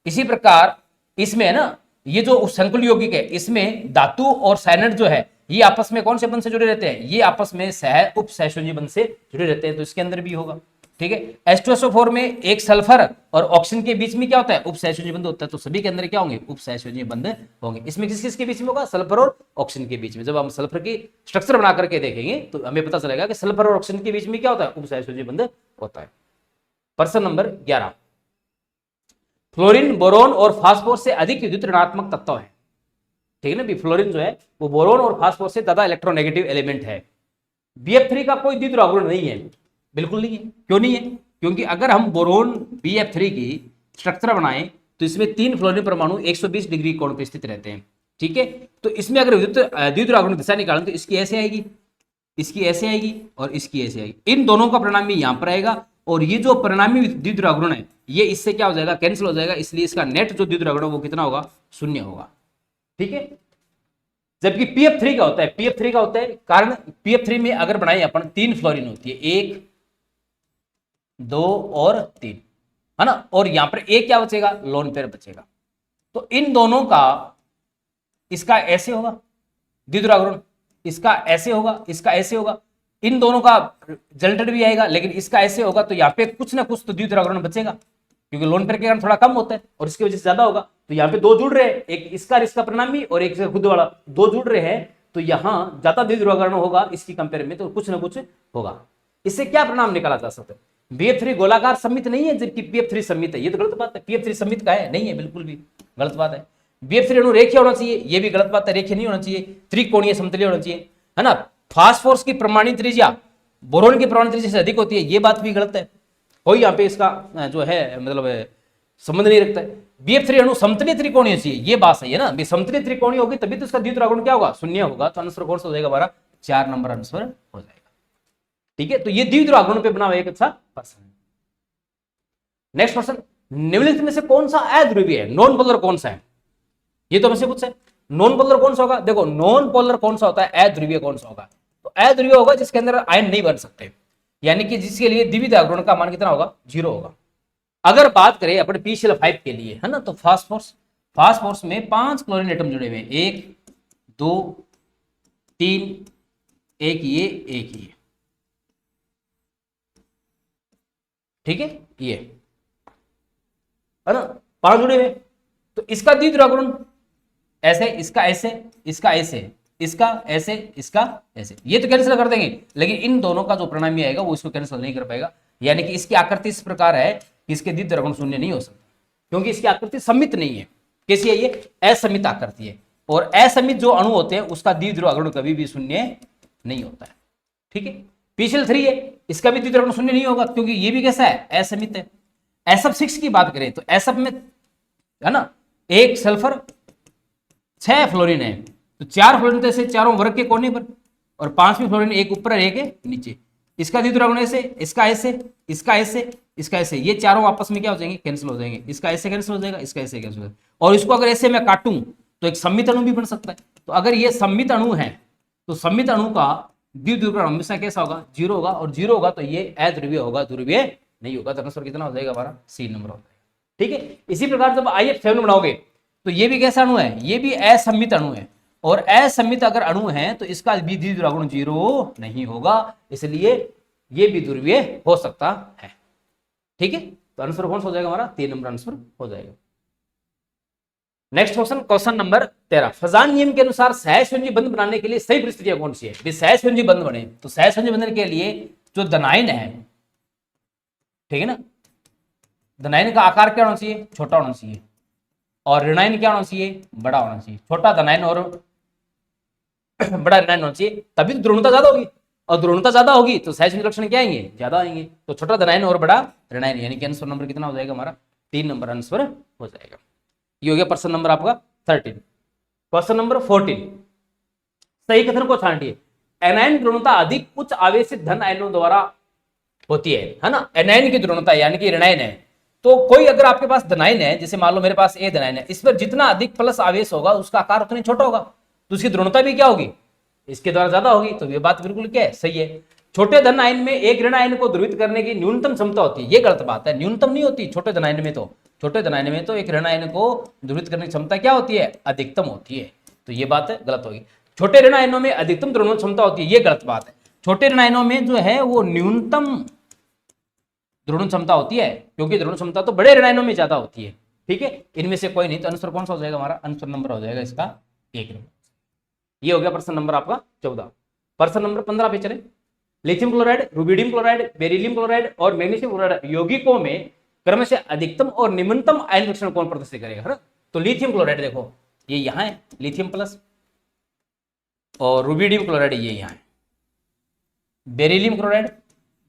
इसी प्रकार इसमें है ना, ये जो संकुल यौगिक है इसमें धातु और साइनाइड जो है ये आपस में कौन से बंध से जुड़े रहते हैं? ये आपस में उप सहसंयोजी बंध से जुड़े रहते हैं, तो इसके अंदर भी होगा, ठीक है। H2SO4 में एक सल्फर और ऑक्सीजन के बीच में क्या होता है? उप सहसंयोजी बंध होता है, तो सभी के अंदर क्या होंगे? उप सहसंयोजी बंध होंगे। इसमें किस किस के बीच में होगा? सल्फर और ऑक्सीजन के बीच में। जब हम सल्फर की स्ट्रक्चर बना करके देखेंगे तो हमें पता चलेगा कि सल्फर और ऑक्सीजन के बीच में क्या होता है? उप सहसंयोजी बंध होता है। प्रश्न नंबर 11, फ्लोरीन, बोरोन और फास्फोरस से अधिक विद्युत ऋणात्मक तत्व है, ठीक है ना। फ्लोरीन जो है वो बोरोन और फास्फोरस से ज्यादा इलेक्ट्रोनेगेटिव एलिमेंट है। BF3 का कोई द्विध्रुवागुण नहीं है, बिल्कुल नहीं है। क्यों नहीं है? क्योंकि अगर हम बोरोन BF3 की स्ट्रक्चर बनाएं तो इसमें 3 फ्लोरीन परमाणु 120 डिग्री कोण पर स्थित रहते हैं, ठीक है। तो इसमें अगर द्विध्रुवागुण दिशा निकालें तो इसकी ऐसे आएगी, इसकी ऐसे आएगी और इसकी ऐसे आएगी। इन दोनों का परिणामी यहां पर आएगा और ये जो परिणामी द्विध्रुवागुण है ये इससे क्या हो जाएगा, कैंसिल हो जाएगा। इसलिए इसका नेट जो द्विध्रुवागुण वो कितना होगा, 0 होगा, ठीक है। जबकि PF3 का होता है, PF3 का होता है, कारण PF3 में अगर बनाए अपन 3 फ्लोरीन होती है, 1 2 और 3, है ना। और यहां पर एक क्या बचेगा, लोन पेयर बचेगा। तो इन दोनों का, इसका ऐसे होगा द्विध्रुवागुण, इसका ऐसे होगा, इसका ऐसे होगा, इन दोनों का रिजल्टेंट भी आएगा, लेकिन इसका ऐसे होगा तो यहाँ पे कुछ ना कुछ तो द्विध्रुवागुण बचेगा, क्योंकि लोन पेयर के कारण थोड़ा कम होता है और इसकी वजह से ज्यादा होगा। तो यहाँ पे दो जुड़ रहे हैं, एक इसका और इसका परिणामी और एक खुद वाला, दो जुड़ रहे हैं, तो यहाँ ज्यादा द्विध्रुवागुण होगा इसकी कंपेयर में, तो कुछ ना कुछ होगा। इससे क्या परिणाम निकाला जा सकता है, BF3 गोलाकार सममित नहीं है जबकि PF3 सममित है, ये तो गलत बात है। PF3 सममित का है नहीं है, बिल्कुल भी गलत बात है। BF3 अणु रेखीय होना चाहिए, ये भी गलत बात है, रेखीय नहीं होना चाहिए, त्रिकोणीय समतलीय होना चाहिए, है ना। फास्फोरस की प्रमाणित त्रिज्या बोरोन की प्रमाणित त्रिज्या से अधिक होती है, ये बात भी गलत है, कोई यहाँ पे इसका जो है मतलब संबंध नहीं रखता है। BF3 अणु समतलीय त्रिकोणीय चाहिए, ये बात सही है ना, समतलीय त्रिकोणीय होगी तभी तो इसका द्विध्रुवागुण क्या होगा, 0 होगा। तो आंसर कौन सा हो जाएगा हमारा, 4 नंबर आंसर हो जाएगा, ठीक है। तो ये द्विध्रुवागुण पे बना हुआ एक अच्छा प्रश्न है। नेक्स्ट क्वेश्चन, निम्नलिखित में से कौन सा अध्रुवीय है, नॉन पोलर कौन सा है, ये तो हमसे पूछा है। नॉन पोलर कौन सा होगा, देखो नॉन पोलर कौन सा होता है, अध्रुवीय कौन सा होगा, तो अध्रुवीय होगा जिसके अंदर आयन नहीं बन सकते, यानी कि जिसके लिए द्विध्रुवागुण का मान कितना होगा, 0 होगा। अगर बात करें अपने PCl5 के लिए, है ना, तो फास्फोरस में 5 क्लोरीन एटम जुड़े हुए हैं, 1 2 3, एक ये, ठीक है, ये है ना, 5 जुड़े हुए। तो इसका द्विध्रुवागुण ऐसे, इसका ऐसे, इसका ऐसे, इसका ऐसे, इसका ऐसे, ये तो कैंसिल कर देंगे, लेकिन इन दोनों का जो परिणामी आएगा वो इसको कैंसिल नहीं कर पाएगा। यानी कि इसकी आकृति इस प्रकार है कि इसके द्विध्रुवागुण 0 नहीं हो सकता, क्योंकि इसकी आकृति सममित नहीं है। कैसी है ये, असममित आकृति है, और असममित जो अणु होते हैं उसका द्विध्रुवागुण कभी भी 0 नहीं होता है, ठीक है। PCl3 है, इसका भी द्विध्रुवागुण 0 नहीं होगा, क्योंकि ये भी कैसा है, असममित है। SF6 की बात करें तो SF में, है ना, 1 सल्फर 6 फ्लोरीन है, तो 4 फ्लोरीन तो ऐसे चारों वर्ग के कोने पर, और 5वीं फ्लोरीन एक ऊपर एक नीचे। इसका द्विध्रुवागुण ऐसे, इसका ऐसे, इसका ऐसे, इसका ऐसे, ये चारों आपस में क्या हो जाएंगे, कैंसिल हो जाएंगे, इसका ऐसे कैंसिल हो जाएगा, इसका ऐसे कैंसिल हो जाएगा। और इसको अगर ऐसे मैं काटूं तो एक सममित अणु भी बन सकता है। तो अगर ये सममित अणु है तो सममित अणु का द्विध्रुवागुण हमेशा कैसा होगा, 0 होगा, और 0 होगा तो ये अध्रुवीय होगा, ध्रुवीय नहीं होगा। तो आंसर कितना हो जाएगा हमारा, C नंबर हो जाएगा, ठीक है। इसी प्रकार जब IF7 बनाओगे तो ये भी कैसा अणु है, ये भी असममित अणु है, और असममित अगर अणु है तो इसका भी द्विध्रुवागुण 0 नहीं होगा, इसलिए ये भी ध्रुवीय हो सकता है, ठीक है। तो आंसर कौन सा हो जाएगा हमारा, 3 नंबर आंसर हो जाएगा। Next question, question number 13, Fazan नियम के अनुसार सहसंयोजी बंध बनाने के लिए सही परिस्थितियां कौन सी है। सहसंयोजी बंध बने तो सहसंयोजी बंधन के लिए जो धनायन है, ठीक है ना, धनायन का आकार क्या होना चाहिए, छोटा होना चाहिए, और ऋणायन क्या होना चाहिए, बड़ा होना चाहिए। छोटा धनायन और बड़ा ऋणायन होना चाहिए, तभी तो ध्रुवणता ज्यादा होगी, और ध्रुवणता ज्यादा होगी तो सहसंयोजी लक्षण क्या आएंगे, ज्यादा आएंगे। तो छोटा धनायन और बड़ा ऋणायन, यानी कि आंसर नंबर कितना हो जाएगा हमारा, 3 नंबर आंसर हो जाएगा। ये हो गया प्रश्न नंबर आपका 13। क्वेश्चन नंबर 14, सही कथन को छांटिए। एनायन ध्रुवणता अधिक उच्च आवेशित धन आयनों द्वारा होती है ना। एनायन की ध्रुवणता यानी कि ऋणायन है, तो कोई अगर आपके पास धनायन है, जैसे मान लो मेरे पास ए धनायन है, इस पर जितना अधिक प्लस आवेश होगा उसका आकार उतना छोटा होगा, तो उसकी ध्रुवणता भी क्या होगी, इसके द्वारा ज्यादा होगी। तो ये बात बिल्कुल क्या है, सही है। छोटे धन आयन में एक ऋण आयन को ध्रुवित करने की न्यूनतम क्षमता होती है, ये गलत बात है, न्यूनतम नहीं होती छोटे धन आयन में। तो छोटे धन आयन में तो एक ऋण आयन को ध्रुवित करने की क्षमता क्या होती है, अधिकतम होती है, तो ये बात गलत होगी। छोटे ऋण आयनों में अधिकतम ध्रुवण क्षमता होती है, ये गलत बात है। छोटे ऋण आयनों में जो है वो न्यूनतम ध्रुवण क्षमता होती है, क्योंकि ध्रुवण क्षमता तो बड़े ऋण आयनों में ज्यादा होती है, ठीक है। इनमें से कोई नहीं, तो आंसर कौन सा हो जाएगा हमारा, आंसर नंबर हो जाएगा इसका 1 नंबर। ये हो गया प्रश्न नंबर आपका 14। प्रश्न नंबर 15 पे चले। Lithium chloride, rubidium chloride, beryllium chloride और मैग्नीशियम क्लोराइड यौगिकों में क्रमशः अधिकतम और निम्नतम आयन लक्षण कौन प्रदर्शित करेगा, है ना। तो लिथियम क्लोराइड देखो ये यहां है, लिथियम प्लस, और रुबिडियम क्लोराइड ये यहां है, बेरिलियम क्लोराइड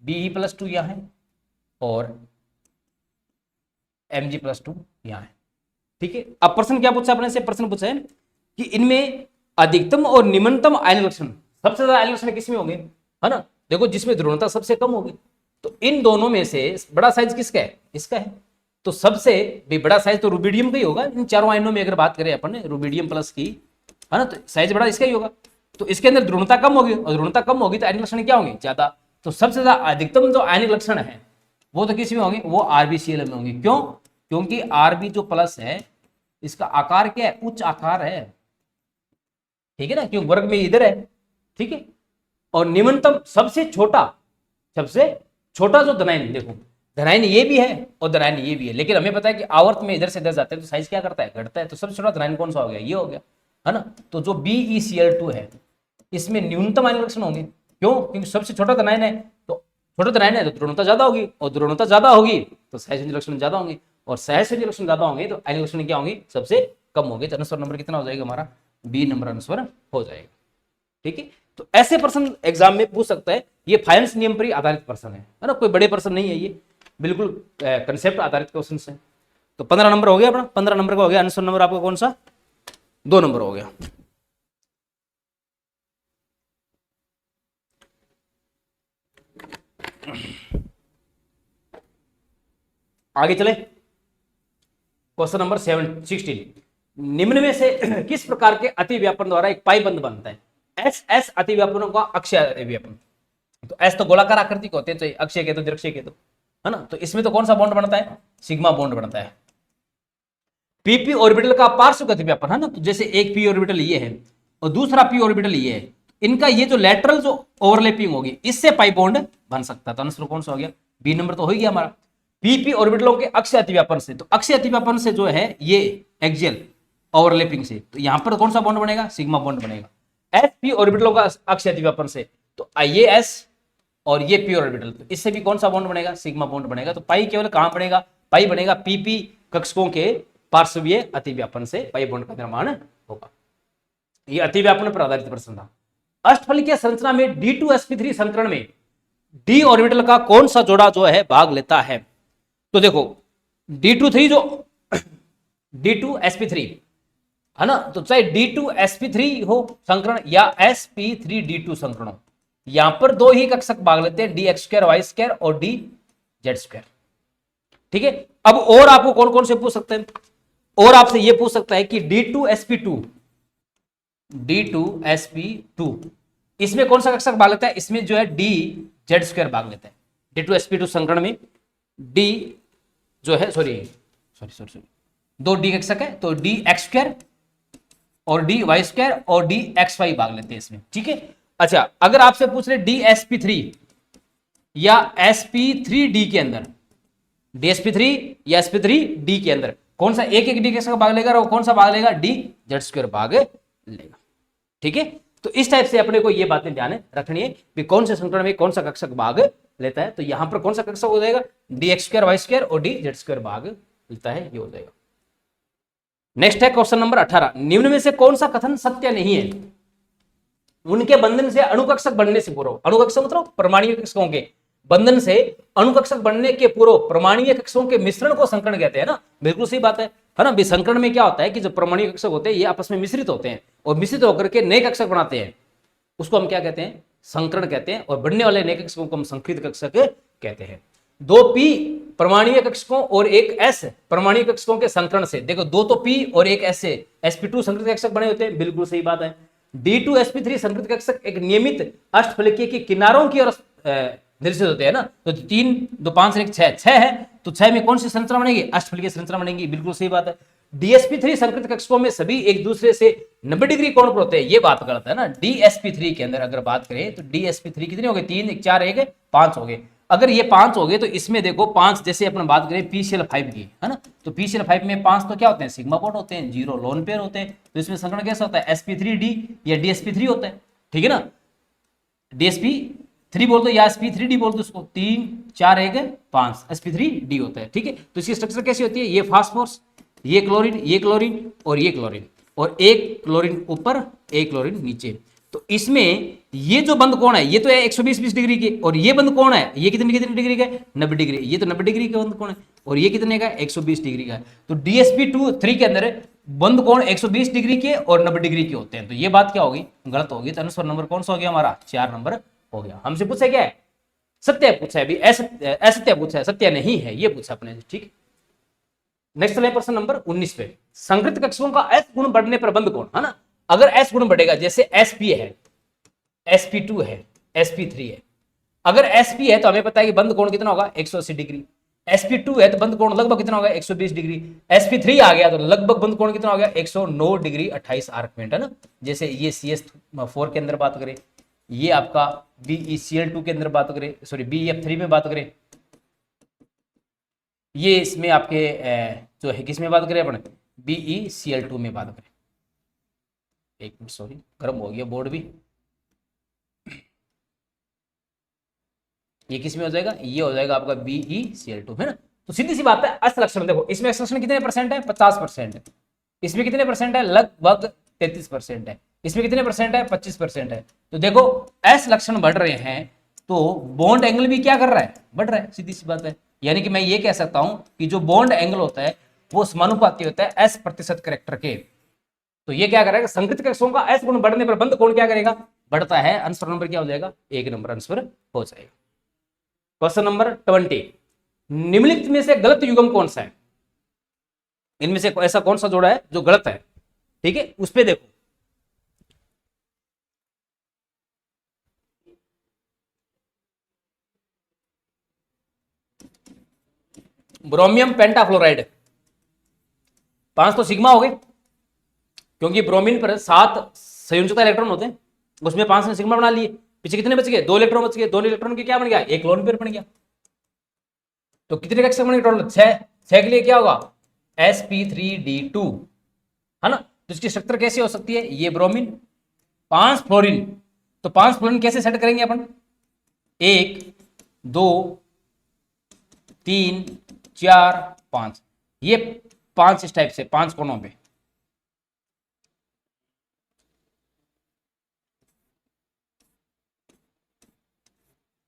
Be+2 यहाँ है और Mg+2 यहाँ है। ठीक है, अब प्रश्न क्या पूछा अपने से, प्रश्न पूछा है कि इनमें अधिकतम और निम्नतम आयनिक लक्षण, सबसे ज्यादा आयनिक लक्षण किसमें होंगे, है ना। देखो जिसमें ध्रुवणता सबसे कम होगी, तो इन दोनों में से बड़ा साइज किसका है, इसका है। तो सबसे भी बड़ा साइज तो रुबिडियम का ही होगा। इन चारों आयनों में अगर बात करें अपन रुबिडियम प्लस की, है ना, तो साइज बड़ा इसका ही होगा। तो इसके अंदर ध्रुवणता कम होगी, और ध्रुवणता कम होगी तो आयनिक लक्षण क्या होंगे, ज्यादा। तो सबसे ज्यादा अधिकतम जो आयनिक लक्षण है वो तो किस में होंगे, वो RbCl में होंगे। क्यों, क्योंकि Rb जो प्लस है इसका आकार क्या है, उच्च आकार है। ठीक है ना, क्यों वर्ग में इधर है। ठीक है, और निम्नतम सबसे छोटा जो धनायन, देखो धनायन ये भी है और धनायन ये भी है, लेकिन हमें पता है कि आवर्त में इधर से इधर जाते हैं तो साइज क्या करता है, घटता है। तो सबसे छोटा धनायन कौन सा हो गया, ये हो गया, है ना। तो जो BeCl2 है इसमें न्यूनतम आयनिक लक्षण होंगे। क्यों, क्योंकि सबसे छोटा धनायन है, तो छोटा धनायन है तो ध्रुवणता ज्यादा होगी, और ध्रुवणता ज्यादा होगी तो सहसंयोजक लक्षण ज्यादा होंगे, और सहसंयोजक लक्षण ज्यादा होंगे तो आयनिक लक्षण क्या होंगे, सबसे कम होंगे। तो अनुस्वर नंबर कितना हो जाएगा हमारा, B नंबर अनुस्वर हो जाएगा। ठीक है, तो ऐसे प्रश्न एग्जाम में पूछ सकता है। ये फाइनेंस नियम पर आधारित प्रश्न है ना, कोई बड़े प्रश्न नहीं है, ये बिल्कुल कंसेप्ट आधारित क्वेश्चन है। तो 15 नंबर हो गया अपना, 15 नंबर का हो गया। आंसर नंबर आपका कौन सा, 2 नंबर हो गया। आगे चले, क्वेश्चन नंबर 16। निम्न में से किस प्रकार के अतिव्यापन द्वारा एक पाई बंध बनता है। एस अतिव्यापनों का अक्षय अतिव्यापन। तो एस तो गोलाकार आकृति के होते हैं, तो अक्षय के तो दृक्षय के तो, है ना। तो इसमें तो कौन सा बॉन्ड बनता है, सिग्मा बॉन्ड बनता है। पीपी ऑर्बिटल का पार्श्व अतिव्यापन, है ना, तो जैसे एक पी ऑर्बिटल ये है और दूसरा पी ऑर्बिटल ये है, इनका ये जो लेटरल जो ओवरलैपिंग होगी इससे पाई बॉन्ड बन सकता है। तो आंसर कौन सा हो गया, बी नंबर तो हो गया हमारा। पीपी ऑर्बिटलों के अक्षय अतिव्यापन से, तो अक्षय अतिव्यापन से जो है ये एक्सियल ओवरलैपिंग से, तो यहां पर कौन सा बॉन्ड बनेगा, सिग्मा बॉन्ड बनेगा। एसपी ऑर्बिटलों का अक्षय अतिव्यापन से, तो ये एस और ये पी ऑर्बिटल, तो इससे भी कौन सा बॉन्ड बनेगा, सिग्मा बॉन्ड बनेगा। तो पाई केवल कहां बनेगा, पाई बनेगा पीपी कक्षकों के पार्श्वीय अतिव्यापन से पाई बॉन्ड का निर्माण होगा। ये अतिव्यापन पर आधारित प्रश्न था। अष्टफलकीय संरचना में D2sp3 संकरण में डी ऑर्बिटल का कौन सा जोड़ा जो है भाग लेता है। तो देखो D2 जो D2sp3 है ना, तो चाहे D2sp3 हो संकरण या sp3D2 संकरण हो, यहां पर दो ही कक्षक भाग लेते हैं, dx2y2 और dz2। ठीक है, अब और आपको कौन कौन से पूछ सकते हैं, और आपसे यह पूछ सकता है कि D2sp2 इसमें कौन सा कक्षक भाग लेता है, इसमें जो है dz2 भाग लेता है। D2sp2 संकरण में d जो है सॉरी दो d कक्षक है, तो dx2 और dy2 और dxy भाग लेते हैं इसमें। ठीक है, अच्छा अगर आपसे पूछ रहे dsp3 या sp3d के अंदर, dsp3 या sp3d के अंदर कौन सा एक डी कक्षक भाग लेगा और कौन सा भाग लेगा, dz2 भाग लेगा। ठीक है, तो इस टाइप से अपने को ये बातें ध्यान रखनी है कि कौन से संकरण में कौन सा कक्षक भाग लेता है। तो यहां पर कौन सा कक्षक हो जाएगा, dx2 y2 और dz2 भाग लेता है, ये हो जाएगा। नेक्स्ट है क्वेश्चन नंबर 18। निम्न में से कौन सा कथन सत्य नहीं है, उनके बंधन से अणुकक्षक बनने से पूर्व, अणुकक्षक मतलब परमाणु कक्षकों के बंधन से अणुकक्षक बनने के पूर्व परमाणु कक्षकों के मिश्रण को संकरण कहते हैं ना। बिल्कुल सही बात है ना। विसंकरण में क्या होता है कि जो परमाणु कक्षक होते हैं ये आपस में मिश्रित होते हैं और मिश्रित होकर के नए कक्षक बनाते हैं, उसको हम क्या कहते हैं, संकरण कहते हैं। और बनने वाले नए कक्षकों को हम संकृत कक्षक कहते हैं। दो पी परमाणु कक्षकों और एक एस परमाणु कक्षकों के संकरण से, देखो दो तो पी और एक एस से sp2 संकृत कक्षक बने होते हैं, बिल्कुल सही बात है। D2sp3 संकृत कक्षक एक नियमित अष्टफलकीय के किनारों की ओर निर्देशित होते हैं ना। तो 3 2 5 1 6 है, तो 6 में कौन सी संरचना बनेगी, अष्टफलकीय संरचना बनेगी, बिल्कुल सही बात है। DSP3 संकृत कक्षकों में सभी एक दूसरे से 90 डिग्री कोण पर होते हैं, ये बात गलत है ना। DSP3 के अंदर अगर बात करें तो DSP3 कितने हो गए, 3 1 4 1 5 हो गए। अगर ये 5 हो गए तो इसमें देखो 5 जैसे अपन बात करें PCl5 की, है ना, तो PCl5 में 5 तो क्या होते हैं, सिग्मा बॉन्ड होते हैं, 0 लोन पेयर होते हैं। तो इसमें संकरण कैसा होता है, sp3d या dsp3 होता है। ठीक है ना, dsp3 बोल दो या sp3d बोल दो, उसको 3 4 1 5 sp3d होता है। ठीक है, तो इसकी स्ट्रक्चर कैसी होती है, ये फास्फोरस, ये क्लोरीन और ये क्लोरीन और एक क्लोरीन ऊपर एक क्लोरीन नीचे। तो इसमें ये जो बंद कोण है ये तो है 120 डिग्री के, और ये बंद कोण है ये कितनी कितनी डिग्री का है, 90 डिग्री। ये तो 90 डिग्री का बंद कोण है, और ये कितने का है, 120 डिग्री का है। तो DSP-3 के अंदर बंद कोण 120 डिग्री के और 90 डिग्री के होते हैं। तो ये बात क्या होगी, गलत होगी। तो आंसर नंबर कौन सा हो गया हमारा, 4 नंबर हो गया। हमसे पूछा क्या है, सत्य पूछा है, अभी असत्य पूछा है, सत्य नहीं है ये पूछा अपने, ठीक। नेक्स्ट चले प्रश्न नंबर 19 पे। संकृत कक्षकों का S गुण बढ़ने पर बंद कोण, है ना। अगर S गुण बढ़ेगा, जैसे SP है, SP2 है, SP3 है, अगर SP है तो हमें पता है कि बंद कोण कितना होगा, 180 डिग्री। SP2 है तो बंद कोण लगभग कितना होगा, 120 डिग्री। SP3 आ गया तो लगभग बंद कोण कितना हो गया, 109 डिग्री 28 आर्क मिनट, है ना। जैसे ये CS4 के अंदर बात करें, ये आपका BeCl2 के अंदर बात करें, सॉरी BeF3 में बात करें, ये इसमें आपके जो है किस में बात करें अपन, BeCl2 में बात करें। एक मिनट, सॉरी गर्म हो गया बोर्ड भी। ये किस में हो जाएगा, ये हो जाएगा आपका BeCl2, है ना। तो सीधी सी बात है, अस्त लक्षण देखो, इसमें अस्त लक्षण कितने परसेंट है, 50% है। इसमें कितने परसेंट है, लगभग 33% है। इसमें कितने परसेंट है, 25% है। तो देखो एस लक्षण बढ़ रहे हैं तो बॉन्ड एंगल भी क्या कर रहा है, बढ़ रहा है, सीधी सी बात है। यानी कि मैं ये कह सकता हूं कि जो बॉन्ड एंगल होता है वो समानुपाती होता है एस प्रतिशत करेक्टर के। तो ये क्या करेगा, संकृत कक्षकों का एस गुण बढ़ने पर बंद कोण क्या करेगा, बढ़ता है। आंसर नंबर क्या हो जाएगा, 1 नंबर आंसर हो जाएगा। क्वेश्चन नंबर 20, निम्नलिखित में से गलत युग्म कौन सा है। इनमें से ऐसा कौन सा जोड़ा है जो गलत है, ठीक है, उस पे देखो। ब्रोमियम पेंटाफ्लोराइड, 5 तो सिग्मा हो गए, क्योंकि ब्रोमीन पर 7 संयोजकता इलेक्ट्रॉन होते हैं, उसमें 5 ने सिग्मा बना लिए। पीछे कितने बच गए, 2 इलेक्ट्रॉन बच गए। 2 इलेक्ट्रॉन के क्या बन गया, एक लोन पेयर बन गया। तो कितने कक्षक बन गए टोटल, 6। 6 के लिए क्या होगा, sp3d2, है ना। तो इसकी स्ट्रक्चर कैसे हो सकती है, ये ब्रोमीन 5 फ्लोरीन। तो 5 फ्लोरीन कैसे सेट करेंगे अपन, 1 2 3 4 5, ये 5 इस टाइप से 5 कोनों पे।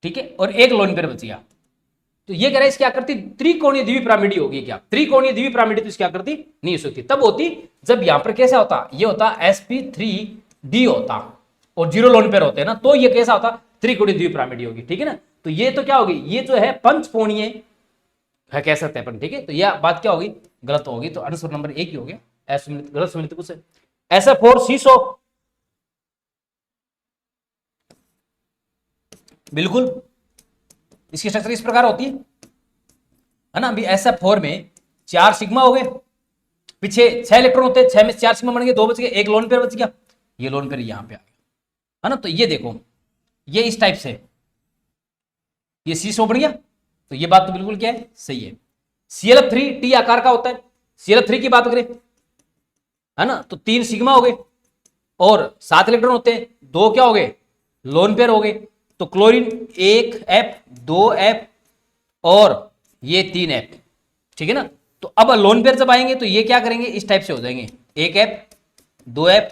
ठीक है, और एक लोन पेयर बच गया। तो ये कह रहा है इसकी आकृति त्रिकोणीय द्विपिरामिडी होगी क्या, त्रिकोणीय द्विपिरामिडी तो इसकी आकृति नहीं हो सकती। तब होती जब यहां पर कैसा होता, ये होता sp3d होता और 0 लोन पेयर होते हैं ना, तो ये कैसा होता, त्रिकोणीय द्विपिरामिडी होगी, ठीक है ना। तो ये तो क्या होगी, ये जो है पंचकोणीय है कह सकते हैं अपन, ठीक है। तो यह बात क्या होगी, गलत होगी। तो आंसर नंबर 1 ही हो गया, गलत सम्मिलित कुछ SF4 सीसो, बिल्कुल इसकी स्ट्रक्चर इस प्रकार होती है ना। अभी SF4 में 4 सिग्मा हो गए, पीछे 6 इलेक्ट्रॉन होते हैं, 6 में 4 सिग्मा बन गए, 2 बच गए, एक लोन पेयर बच गया, ये लोन पेयर यहां पे आ गया, है ना। तो ये देखो ये इस टाइप से ये सीसो बन गया। तो ये बात तो बिल्कुल क्या है, सही है। ClF3 टी आकार का होता है। ClF3 की बात करें, है ना, तो 3 सिग्मा हो गए और 7 इलेक्ट्रॉन होते हैं, 2 क्या हो गए, लोन पेयर हो गए। तो क्लोरीन 1F 2F और ये 3F, ठीक है ना। तो अब लोन पेयर जब आएंगे तो ये क्या करेंगे, इस टाइप से हो जाएंगे, 1F 2F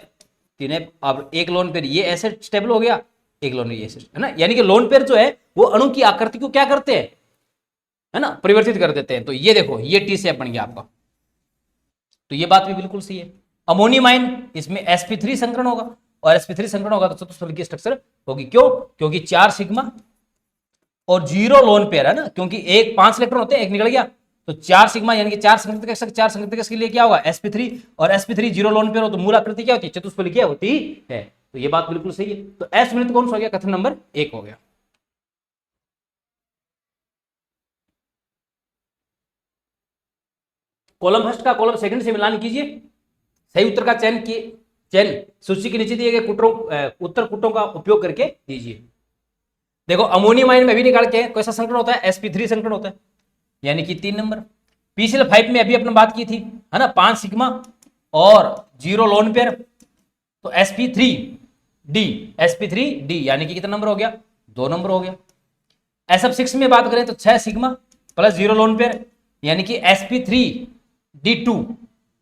3F। अब एक लोन पेयर ये ऐसे स्टेबल हो गया, एक लोन ये ऐसे, है ना। यानी कि लोन पेयर जो है वो अणु की आकृति को क्या करते हैं, है ना, परिवर्तित कर देते हैं। तो ये देखो ये टी शेप बन गया आपका। तो ये बात भी बिल्कुल सही है। अमोनियम आयन, इसमें sp3 संकरण होगा, और sp3 संकरण होगा तो चतुष्फलकीय स्ट्रक्चर होगी। क्यों, क्योंकि 4 सिग्मा और 0 लोन पेयर, है ना, क्योंकि एक 5 इलेक्ट्रॉन होते हैं, एक निकल गया। तो 4 सिग्मा यानी कि 4 संकृत कक्षक, 4 संकृत कक्षक के लिए क्या होगा, sp3, और sp3 0 लोन पेयर हो तो मूल आकृति क्या होती है, चतुष्फलकीय होती है। तो ये बात बिल्कुल सही है। तो असम्मिलित कौन सा हो गया, कथन नंबर 1 हो गया। कॉलम फर्स्ट का कॉलम सेकंड से मिलान कीजिए, सही उत्तर का चयन सूची के नीचे दिए गए उत्तर कूटों का उपयोग करके दीजिए। देखो अमोनियम आयन में भी निकाल के कैसा संकरण होता है, sp3 संकरण होता है, यानी कि 3 नंबर। PCl5 में अभी अपने बात की थी, है ना, 5 सिग्मा और 0 लोन पेयर, तो sp3d यानी कि कितना नंबर हो गया, 2 नंबर हो गया। SF6 में बात करें तो 6 सिग्मा प्लस 0 लोन पेयर यानी कि sp3d2,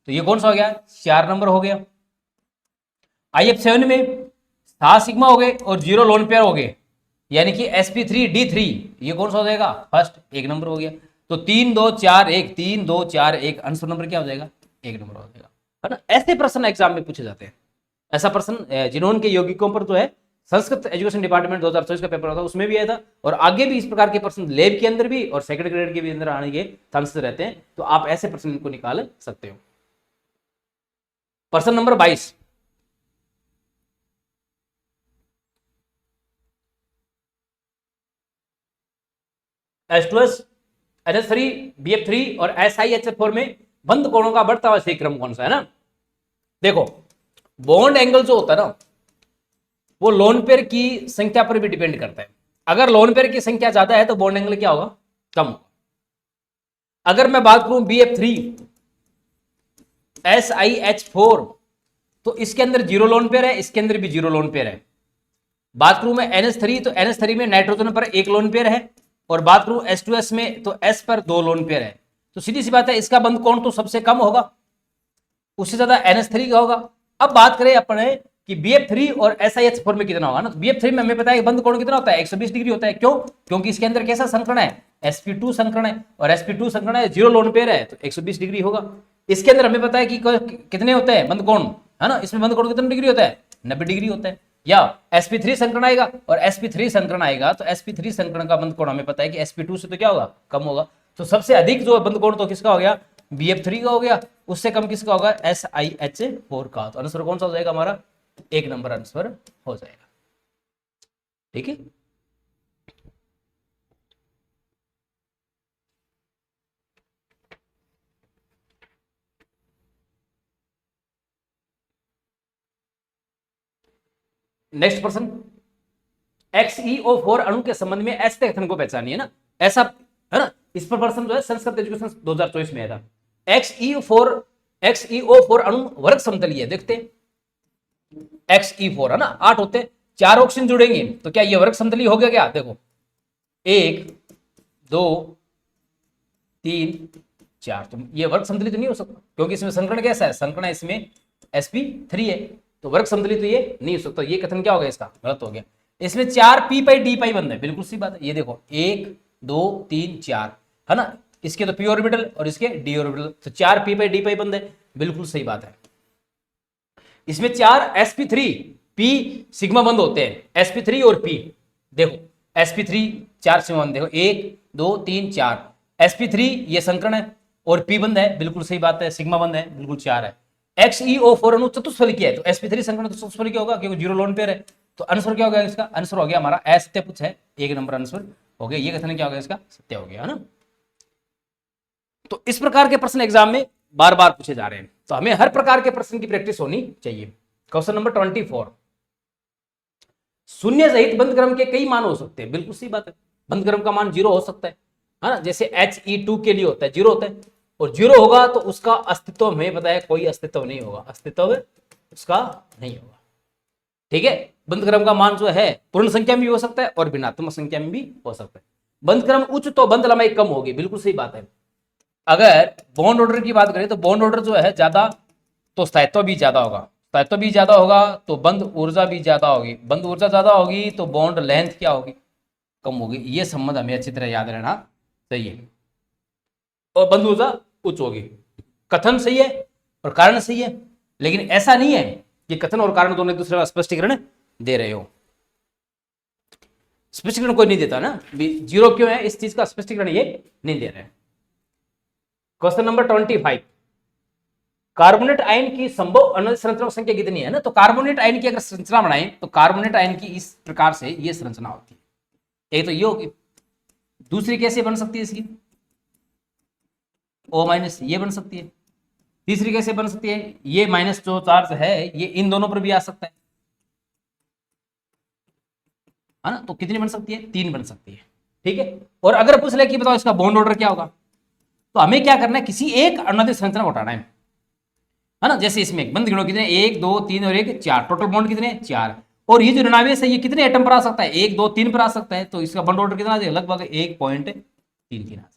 तो ये कौन सा हो गया, 4 नंबर हो गया। IF7 में 7 सिग्मा हो गए और 0 लोन पेयर हो गए, यानी कि sp3d3, ये कौन सा हो जाएगा, फर्स्ट, एक नंबर हो गया। तो 3 2 4 1, 3 2 4 1, आंसर नंबर क्या हो जाएगा, एक नंबर हो जाएगा, है ना। ऐसे प्रश्न एग्जाम में पूछे जाते हैं। ऐसा प्रश्न जिन्होंने यौगिकों पर जो है संस्कृत एजुकेशन डिपार्टमेंट 2024 का पेपर होता है उसमें भी आया था, और आगे भी इस प्रकार के प्रश्न लैब के अंदर भी और सेकंड ग्रेड के भी अंदर आने के चांसेस रहते हैं, तो आप ऐसे प्रश्न इनको निकाल सकते हो। प्रश्न नंबर 22, H2S NH3 BF3 और SiHF4 में बंद कोणों का बढ़ता हुआ सही क्रम कौन सा है ना। देखो, बॉन्ड एंगल जो होता है ना, वो लोन पेयर की संख्या पर भी डिपेंड करता है। अगर लोन पेयर की संख्या ज्यादा है तो बॉन्ड एंगल क्या होगा, कम होगा। अगर मैं बात करूं BF3 SiH4, तो इसके अंदर 0 लोन पेयर है, इसके अंदर भी 0 लोन पेयर है। बात करूं मैं NH3, तो NH3 में नाइट्रोजन पर 1 लोन पेयर है, और बात करूं H2S में तो S पर 2 लोन पेयर है। तो सीधी सी बात है, इसका बंद कोण तो सबसे कम होगा, उससे ज्यादा NH3 का होगा। अब बात करें अपने कि BF3 और SiH4 में कितना होगा ना, तो BF3 में हमें पता है कि बंद कोण कितना होता है, 120 डिग्री होता है। क्यों, क्योंकि इसके अंदर कैसा संकरण है, sp2 संकरण है, और sp2 संकरण है, 0 लोन पेयर है, तो 120 डिग्री होगा। इसके अंदर हमें पता है कि कितने होते हैं बंद कोण, है ना, इसमें बंद कोण कितना डिग्री होता है, 90 डिग्री होता है। या sp3 संकरण आएगा, और sp3 संकरण आएगा, तो sp3 संकरण का बंद कोण हमें पता है कि sp2 से तो क्या होगा, कम होगा। तो सबसे अधिक जो बंद कोण तो किसका हो गया, BF3 का हो गया, उससे कम किसका होगा, SiH4 का। तो आंसर कौन सा हो जाएगा हमारा, एक नंबर आंसर हो जाएगा। ठीक है, नेक्स्ट प्रश्न, XeO4 अणु के संबंध में ऐसे कथन को पहचानिए ना, ऐसा है ना। इस पर प्रश्न जो है संस्कृत एजुकेशन 2024 में आया था। XeO4 अणु वर्ग समतलीय है, देखते XE4 है ना, 8 होते, 4 ऑक्सीजन जुड़ेंगे तो क्या ये वर्ग समतलीय हो गया क्या, देखो 1 2 3 4, तो ये वर्ग समतली तो नहीं हो सकता, क्योंकि इसमें संकरण कैसा है, संकरण इसमें sp3 है, तो वर्ग समतली तो ये नहीं हो सकता। ये कथन क्या हो गया, इसका गलत हो गया। इसमें 4 p पाई d पाई बंद है, बिल्कुल सी बात है। ये देखो 1 2 3 4 है ना, इसके तो p ऑर्बिटल और इसके d ऑर्बिटल, तो 4 p पाई d पाई बंद है, बिल्कुल सही बात है। इसमें 4 sp3 p सिग्मा बंद होते हैं, sp3 और p, देखो sp3 4 सिग्मा बंद, देखो 1 2 3 4, sp3 ये संकरण है और p बंद है, बिल्कुल सही बात है, सिग्मा बंद है, बिल्कुल 4 है। XeO4 अणु चतुष्फलकीय है, तो sp3 संकरण तो चतुष्फलकीय होगा क्योंकि 0 लोन पेयर है। तो आंसर क्या हो गया इसका, आंसर हो गया हमारा असत्य है, एक नंबर आंसर हो गया। ये कथन क्या हो गया इसका, सत्य हो गया, है ना। तो इस प्रकार के प्रश्न एग्जाम में बार बार पूछे जा रहे हैं, तो हमें हर प्रकार के प्रश्न की प्रैक्टिस होनी चाहिए। क्वेश्चन नंबर 24, शून्य सहित बंद क्रम के कई मान हो सकते हैं, बिल्कुल सही बात है, बंद क्रम का मान 0 हो सकता है ना, जैसे HE2 के लिए होता है 0 होता है, और 0 होगा तो उसका अस्तित्व हमें पता है कोई अस्तित्व नहीं होगा, अस्तित्व उसका नहीं होगा। ठीक है, बंद क्रम का मान जो है पूर्ण संख्या में भी हो सकता है और भिन्नात्मक संख्या में भी हो सकता है। बंद क्रम उच्च तो बंद लंबाई कम होगी, बिल्कुल सही बात है। अगर बॉन्ड ऑर्डर की बात करें तो बॉन्ड ऑर्डर जो है ज्यादा तो स्थायित्व भी ज्यादा होगा, स्थायित्व भी ज्यादा होगा तो बंद ऊर्जा भी ज्यादा होगी, बंद ऊर्जा ज्यादा होगी तो बॉन्ड लेंथ क्या होगी, कम होगी। ये संबंध हमें अच्छी तरह याद रहना चाहिए। और बंद ऊर्जा उच्च होगी, कथन सही है और कारण सही है, लेकिन ऐसा नहीं है कि कथन और कारण दोनों एक दूसरे का स्पष्टीकरण दे रहे हो। स्पष्टीकरण कोई नहीं देता ना, 0 क्यों है इस चीज का स्पष्टीकरण ये नहीं दे रहे हैं। क्वेश्चन नंबर 25, कार्बोनेट आयन की संभव अणु संरचना संख्या कितनी है ना, तो कार्बोनेट आयन की अगर संरचना बनाएं तो कार्बोनेट आयन की इस प्रकार से ये संरचना होती है, एक तो ये होगी, दूसरी कैसे बन सकती है इसकी, O- ये बन सकती है, तीसरी कैसे बन सकती है, ये माइनस जो चार्ज है ये इन दोनों पर भी आ सकता है ना, तो कितनी बन सकती है, 3 बन सकती है। ठीक है, और अगर पूछ ले कि बताओ इसका बॉन्ड ऑर्डर क्या होगा, तो हमें क्या करना है, किसी एक अणुनादिक संरचना को हटाना है ना। जैसे इसमें बंद गिनो कितने, 1 2 3 और 1 4, टोटल बॉन्ड कितने 4, और ये जो ऋणावेश है ये कितने एटम पर आ सकता है, 1 2 3 पर आ सकता है, तो इसका बॉन्ड ऑर्डर कितना आ जाएगा, लगभग 1.33 आ जाएगा।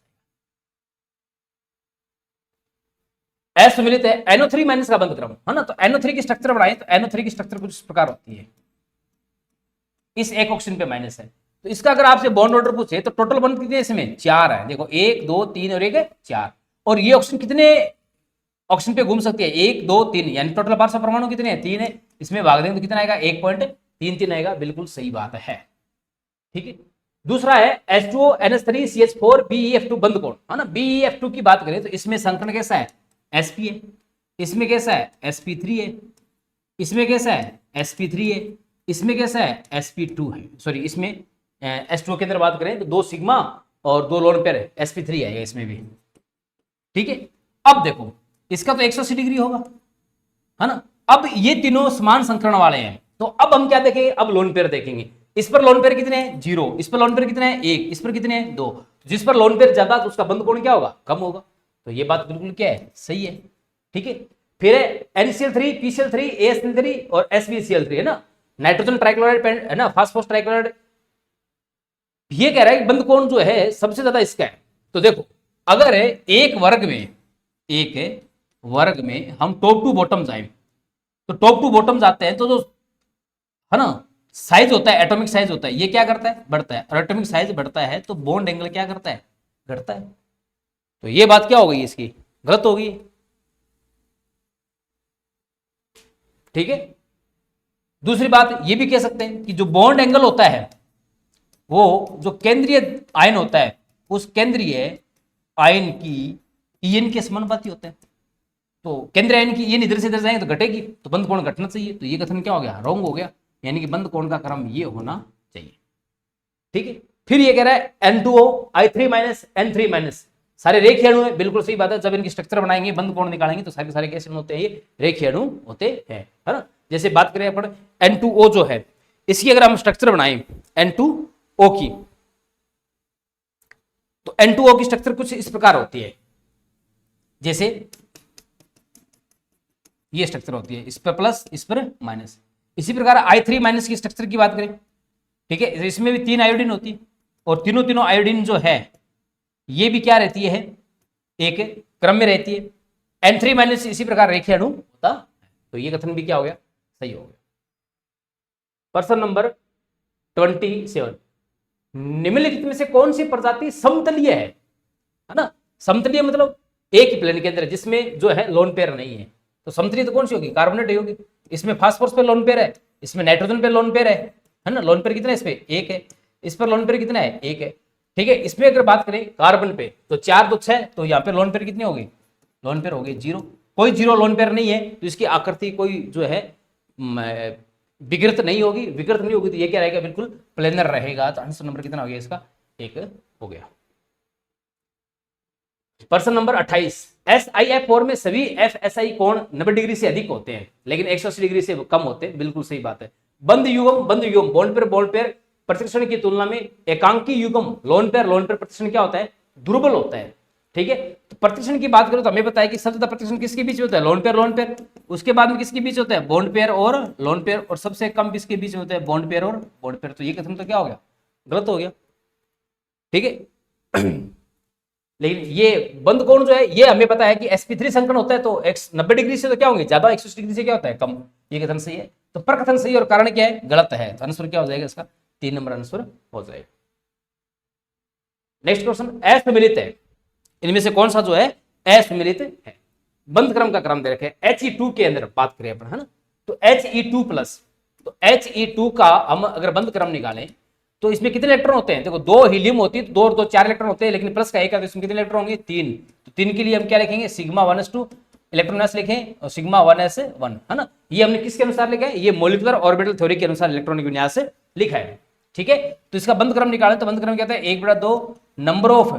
सम्मिलित है NO3 माइनस का बंद क्रम, है ना, तो NO3 की स्ट्रक्चर बनाए तो NO3 की स्ट्रक्चर कुछ इस प्रकार होती है, इस एक ऑक्सीजन पे माइनस है। तो इसका अगर आपसे बॉन्ड ऑर्डर पूछे तो टोटल बॉन्ड कितने इसमें 4 है, देखो 1 2 3 और 1 4। और ये ऑक्सीजन कितने ऑक्सीजन पे घूम सकती है 1 2 3, यानी टोटल पारस्पर परमाणु कितने हैं 3 है। इसमें भाग देंगे तो कितना आएगा 1.33 आएगा, बिल्कुल सही बात है। ठीक है, दूसरा है H2O NH3 CH4 BeF2 बंद कोण, है ना। BeF2 की बात करें तो इसमें संकरण कैसा है sp है, इसमें कैसा है sp3 है, इसमें कैसा है sp3 है, इसमें कैसा है sp2 है, सॉरी इसमें H2O के अंदर बात करें तो 2 सिग्मा और 2 लोन पेयर है, sp3 है इसमें भी। ठीक है, अब देखो इसका तो 180 डिग्री होगा, है ना। अब ये तीनों समान संकरण वाले हैं, तो अब हम क्या देखेंगे, अब लोन पेयर देखेंगे। इस पर लोन पेयर कितने हैं 0, इस पर लोन पेयर कितने हैं 1, इस पर कितने हैं 2। जिस पर लोन पेयर ज्यादा तो उसका बंद कोण क्या होगा कम होगा, तो ये बात बिल्कुल क्या है सही है। ठीक है, फिर NCl3 PCl3 ASL3 और SbCl3 है ना, नाइट्रोजन ट्राइक्लोराइड है ना, फास्फोरस ट्राइक्लोराइड। ये कह रहा है कि बंद कोण जो है सबसे ज्यादा इसका है। तो देखो अगर एक वर्ग में हम टॉप टू बॉटम जाए, तो टॉप टू बॉटम जाते हैं तो जो है ना साइज होता है, एटॉमिक साइज होता है, ये क्या करता है बढ़ता है, और एटॉमिक साइज बढ़ता है तो बॉन्ड एंगल क्या करता है घटता है। तो ये बात क्या हो गई इसकी गलत हो गई। ठीक है, दूसरी बात ये भी कह सकते हैं कि जो बॉन्ड एंगल होता है वो जो केंद्रीय आयन होता है उस केंद्रीय आयन की ईएन के समानुपाती होता है। तो केंद्रीय आयन की ईएन इधर से इधर जाएंगे तो घटेगी, तो बंद कोण घटना चाहिए। तो ये कथन क्या हो गया रॉन्ग हो गया, यानी कि बंद कोण का क्रम ये होना चाहिए। ठीक है, फिर ये कह रहा है N2O I3 minus N3 minus सारे रेखीय अणु है, बिल्कुल सही बात है। जब इनकी स्ट्रक्चर बनाएंगे बंद कोण निकालेंगे तो सारे सारे कैसे होते हैं ये रेखीय अणु होते हैं, है ना। जैसे बात करें अपन N2O जो है इसकी अगर हम स्ट्रक्चर बनाएं N2O की, तो N2O की स्ट्रक्चर कुछ इस प्रकार होती है, जैसे ये स्ट्रक्चर होती है, इस पर प्लस इस पर माइनस। इसी प्रकार I3 माइनस की स्ट्रक्चर की बात करें, ठीक है, इसमें भी 3 आयोडीन होती है और तीनों तीनों आयोडीन जो है ये भी क्या रहती है एक क्रम में रहती है। N3 माइनस इसी प्रकार रेखीय अणु होता है। तो ये कथन भी क्या हो गया सही हो गया। प्रश्न नंबर 27, निम्नलिखित में से कौन सी प्रजाति समतलीय है ना। समतलीय मतलब एक ही प्लेन के अंदर जिसमें जो है लोन पेयर नहीं है। तो समतलीय तो कौन सी होगी कार्बोनेट ही होगी। इसमें फास्फोरस पे लोन पेयर है, इसमें नाइट्रोजन पे लोन पेयर है ना। लोन पेयर कितना है इस पे 1 है, इस पर लोन पेयर कितना है 1 है। ठीक है, इसमें अगर बात करें कार्बन पे तो 4 तो 6, तो यहाँ पे लोन पेयर कितनी होगी लोन पेयर होगी 0। कोई 0 लोन पेयर नहीं है तो इसकी आकृति कोई जो है विकृत नहीं होगी, विकृत नहीं होगी, तो ये क्या रहेगा बिल्कुल प्लेनर रहेगा। तो आंसर नंबर कितना हो गया इसका 1 हो गया। प्रश्न नंबर 28, SiF4 में सभी FSI कोण 90 डिग्री से अधिक होते हैं लेकिन 180 डिग्री से कम होते हैं, बिल्कुल सही बात है। बंद युग्म बॉन्ड पेयर प्रतिष्ठण की तुलना में एकांकी युग्म लोन पेयर प्रतिष्ठण क्या होता है दुर्बल होता है। ठीक है, तो प्रतिष्ठण की बात करो तो हमें पता है कि सबसे ज्यादा प्रतिष्ठण किसके बीच होता है लोन पेयर, उसके बाद में किसके बीच होता है बॉन्ड पेयर और लोन पेयर, और सबसे कम किसके बीच होता है बॉन्ड पेयर और बॉन्ड पेयर। तो ये कथन तो क्या हो गया गलत हो गया। ठीक है, लेकिन ये बंद कोण जो है ये हमें पता है कि sp3 संकरण होता है तो 90 डिग्री से तो क्या होंगे ज्यादा, 180 डिग्री से क्या होता है कम। ये कथन सही है, तो पर कथन सही और कारण क्या है गलत है। तो आंसर क्या हो जाएगा इसका 3 नंबर आंसर हो जाएगा। नेक्स्ट क्वेश्चन, असम्मिलित है इनमें से कौन सा जो है असम्मिलित है। बंद क्रम का क्रम दे रखे He2 के अंदर बात करें अपन, है ना। तो He2 प्लस, तो He2 का हम अगर बंद क्रम निकालें तो इसमें कितने इलेक्ट्रॉन होते हैं, देखो 2 हीलियम होती है तो 2 और 2 4 इलेक्ट्रॉन होते हैं, लेकिन प्लस का 1 है तो इसमें कितने इलेक्ट्रॉन होंगे 3। तो 3 के लिए हम क्या लिखेंगे सिग्मा 1s2 इलेक्ट्रॉन मास लिखें और सिग्मा 1s1, है ना। ये हमने किसके अनुसार लिखा है, ये मॉलिक्यूलर ऑर्बिटल थ्योरी के अनुसार इलेक्ट्रॉनिक विन्यास लिखा है। ठीक है, तो इसका बंद क्रम निकालें तो बंद क्रम क्या होता है 1/2 number of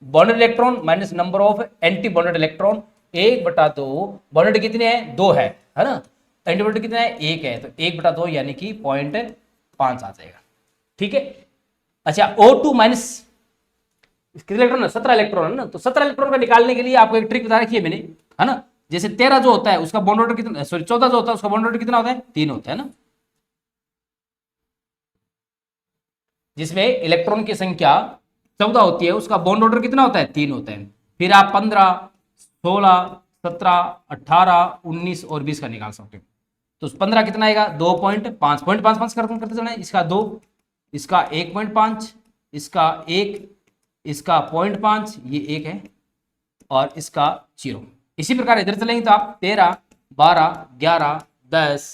bonded electron minus number of anti bonded electron. 1/2 bonded कितने हैं 2 है ना, एंटी बॉन्डेड कितना है 1 है, तो 1/2 यानी कि 0.5 आ जाएगा। ठीक है, अच्छा O2 माइनस कितने इलेक्ट्रॉन है 17 इलेक्ट्रॉन है ना। तो 17 इलेक्ट्रॉन का निकालने के लिए आपको एक ट्रिक बता रखी है मैंने, है ना। जैसे 13 जो होता है उसका बॉन्ड ऑर्डर कितना, सॉरी 14 जो होता है उसका बॉन्ड ऑर्डर कितना होता है 3 होता है ना, जिसमें इलेक्ट्रॉन की संख्या 14 होती है उसका बॉन्ड ऑर्डर कितना होता है 3 होता है। फिर आप 15 16 17 18 19 और 20 का निकाल सकते हो। तो 15 कितना आएगा 2.5, 0.55 करते जाना है, इसका 2, इसका 1.5, इसका 1, इसका 0.5, ये 1 है और इसका 0। इसी प्रकार इधर चलेंगे तो आप 13, 12, 11, 10,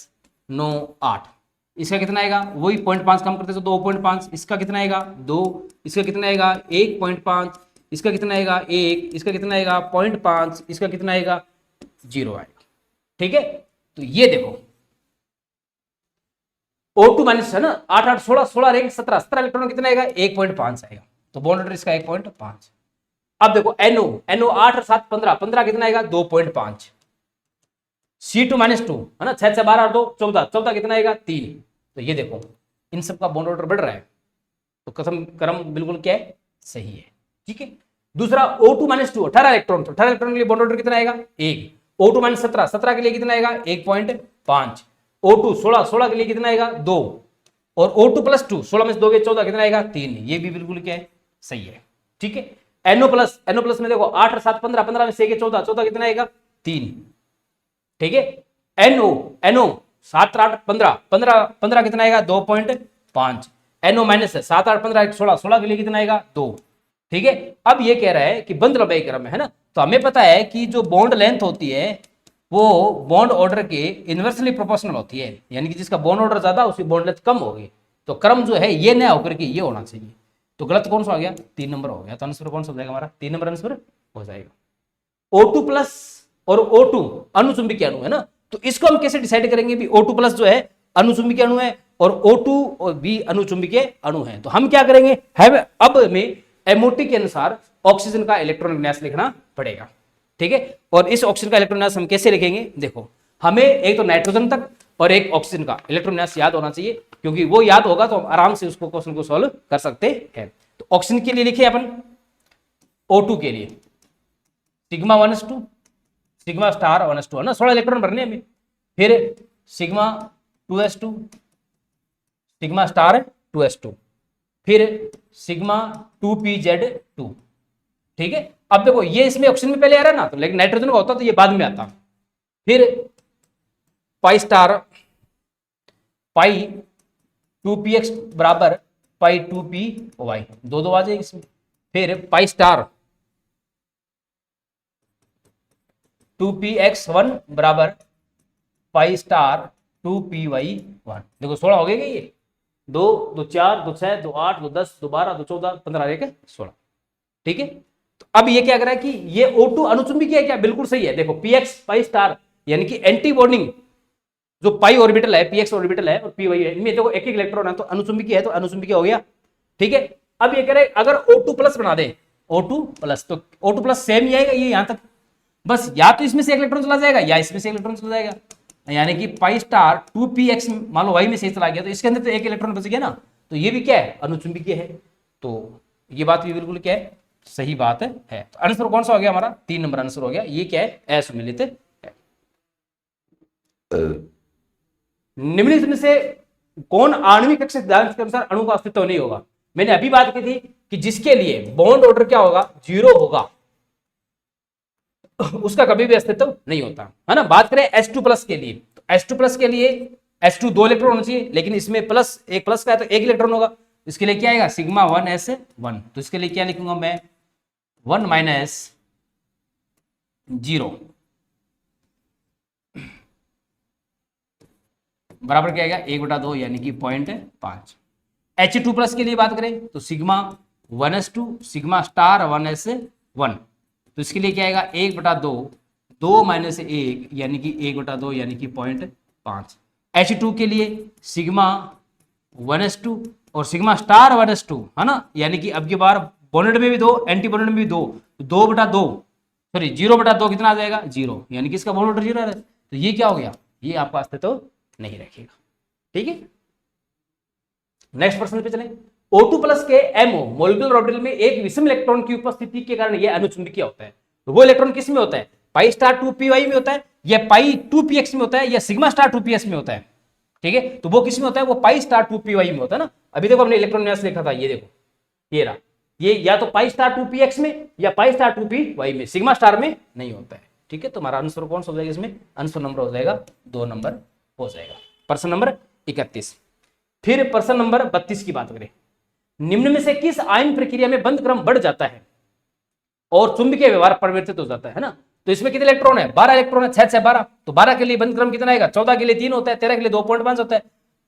9, 8, इसका कितना आएगा वही 0.5 कम करते तो 2.5, इसका कितना आएगा 2, इसका कितना आएगा 1.5, इसका कितना आएगा 1, इसका कितना आएगा 0.5, इसका कितना आएगा 0 आएगा। ठीक है, तो ये देखो O2 माइनस है ना, 8 8 16 16 रहेंगे 17 17 इलेक्ट्रॉन कितना आएगा 1.5 आएगा, तो बॉन्ड ऑर्डर इसका 1.5। अब देखो NO 8 और 7 15 15 कितना आएगा 2.5, C2 माइनस 2 है ना, 6 6 12 और 2 14 14 कितना आएगा 3। तो ये देखो इन सब का बॉन्ड ऑर्डर बढ़ रहा है, तो कसम क्रम बिल्कुल क्या है सही है। ठीक है, दूसरा O2 माइनस 2 18 इलेक्ट्रॉन, तो 18 इलेक्ट्रॉन के लिए बॉन्ड ऑर्डर कितना आएगा 1। O2 माइनस 17 17 के लिए कितना आएगा 1.5। O2 16 16 के लिए कितना आएगा 2, और O2 प्लस 2 16 में से 2 14 कितना आएगा 3, ये भी बिल्कुल क्या है सही है। ठीक है, NO प्लस में देखो 8 और 7 15 15 में से 14 14 कितना आएगा 3। ठीक है, NO 7 8 15 15 15 कितना आएगा 2.5। NO माइनस है 7 8 15 16 16 के लिए कितना आएगा 2। ठीक है, अब ये कह रहा है कि बंद लंबाई क्रम है ना, तो हमें पता है कि जो बॉन्ड लेंथ होती है वो बॉन्ड ऑर्डर के इनवर्सली प्रोपोर्शनल होती है, यानी कि जिसका बॉन्ड ऑर्डर ज्यादा उसकी बॉन्ड लेंथ कम होगी, तो क्रम जो है ये नया होकर के ये होना चाहिए। तो गलत कौन सा हो गया 3 नंबर हो गया, तो आंसर कौन सा हो जाएगा हमारा 3 नंबर आंसर हो जाएगा। O2 प्लस और O2 अनुचुंबकीय अणु है ना, तो इसको हम कैसे डिसाइड करेंगे भी O2 प्लस जो है अनुचुंबकीय अणु है और O2 और भी अनुचुंबकीय अणु है, तो हम क्या करेंगे अब हमें MOT के अनुसार ऑक्सीजन का इलेक्ट्रॉन विन्यास लिखना पड़ेगा। ठीक है, और इस ऑक्सीजन का इलेक्ट्रॉन विन्यास हम कैसे लिखेंगे, देखो हमें एक तो नाइट्रोजन तक और एक ऑक्सीजन का इलेक्ट्रॉन विन्यास याद होना चाहिए, क्योंकि वो याद होगा तो हम आराम से उसको क्वेश्चन को सॉल्व कर सकते हैं। तो ऑक्सीजन के लिए लिखे अपन O2 के लिए sigma 1s2 sigma star 1s2 है ना, 16 इलेक्ट्रॉन भरने हमें, फिर sigma 2s2 sigma star 2s2, फिर सिग्मा 2pz2। ठीक है, अब देखो ये इसमें ऑक्सीजन में पहले आ रहा है ना, तो लेकिन नाइट्रोजन का होता तो ये बाद में आता। फिर पाई स्टार पाई 2px बराबर पाई 2py, दो आ जाएगी इसमें। फिर पाई स्टार 2px1 बराबर पाई स्टार 2py1। देखो 16 हो गए ये, 2 2 4 2 6 2 8 2 10 2 12 2 14 15 1 16। ठीक है, तो अब ये क्या कर रहा है कि ये O2 अनुचुंबकीय है क्या, बिल्कुल सही है। देखो px पाई स्टार यानी कि एंटी बॉन्डिंग जो पाई ऑर्बिटल है px ऑर्बिटल है और py है, इनमें देखो एक एक इलेक्ट्रॉन है, तो अनुचुंबकीय है तो अनुचुंबकीय हो गया। ठीक है, अब ये कह रहे हैं अगर O2 प्लस बना दे O2 प्लस, तो O2 प्लस सेम ही आएगा ये यहां तक, बस या तो इसमें से एक इलेक्ट्रॉन चला जाएगा या इसमें से एक इलेक्ट्रॉन चला जाएगा, यानी कि पाई स्टार 2px मान लो y में से चला गया तो इसके अंदर तो एक इलेक्ट्रॉन बच गया ना, तो ये भी क्या है अनुचुंबकीय है। तो ये बात भी बिल्कुल क्या है सही बात है। तो आंसर कौन सा हो गया हमारा 3 नंबर आंसर हो गया, ये क्या है असुमिलित है। निम्नलिखित में से कौन आणविक कक्षा सिद्धांत के अनुसार अणु का अस्तित्व नहीं होगा। मैंने अभी बात की थी कि जिसके लिए बॉन्ड ऑर्डर क्या होगा 0 होगा उसका कभी भी अस्तित्व नहीं होता है ना। बात करें H2 प्लस के लिए, तो H2 प्लस के लिए H2 2 इलेक्ट्रॉन होना चाहिए, लेकिन इसमें प्लस एक प्लस का है तो एक इलेक्ट्रॉन होगा, इसके लिए क्या आएगा सिग्मा 1s1, तो इसके लिए क्या लिखूंगा मैं 1 माइनस 0 बराबर क्या आएगा 1/2 यानी कि 0.5। H2 प्लस के लिए बात करें तो sigma 1s2 sigma star 1s1, तो इसके लिए क्या आएगा 1/2 2 माइनस 1 यानी कि 1/2 यानी कि 0.5। H2 के लिए सिग्मा 1s2 और सिग्मा स्टार 1s2 है ना, यानी कि अब की बार बॉन्डेड में भी 2 एंटी बॉन्डेड में भी 2 2/2 सॉरी 0/2 कितना आ जाएगा 0, यानी कि इसका बॉन्ड ऑर्डर 0 है, तो ये क्या हो गया ये आपका अस्तित्व नहीं रखेगा। ठीक है, नेक्स्ट प्रश्न पे चलें। O2 प्लस के MO मोलिकुलर ऑर्बिटल में एक विषम इलेक्ट्रॉन की उपस्थिति के कारण यह अनुचुंबकीय होता है, तो वो इलेक्ट्रॉन किस में होता है पाई स्टार 2py में होता है या पाई 2px में होता है या सिग्मा स्टार 2ps में होता है। ठीक है, तो वो किस में होता है वो पाई स्टार 2py में होता है ना। अभी देखो हमने इलेक्ट्रॉन विन्यास लिखा था, ये देखो ये रहा, ये या तो पाई स्टार 2px में या पाई स्टार 2py में, सिग्मा स्टार में नहीं होता है। ठीक है, तो हमारा आंसर कौन सा हो जाएगा इसमें आंसर नंबर हो जाएगा 2 नंबर हो जाएगा। प्रश्न नंबर 31। फिर प्रश्न नंबर 32 की बात करें, निम्न में से किस आयन प्रक्रिया में बंद क्रम बढ़ जाता है और चुंबकीय व्यवहार परिवर्तित हो जाता है ना। तो इसमें कितने इलेक्ट्रॉन है, 12 इलेक्ट्रॉन है, 6 6 12। तो 12 के लिए बंद क्रम कितना आएगा, 14 के लिए 3 होता है, 13 के लिए 2.5 होता है,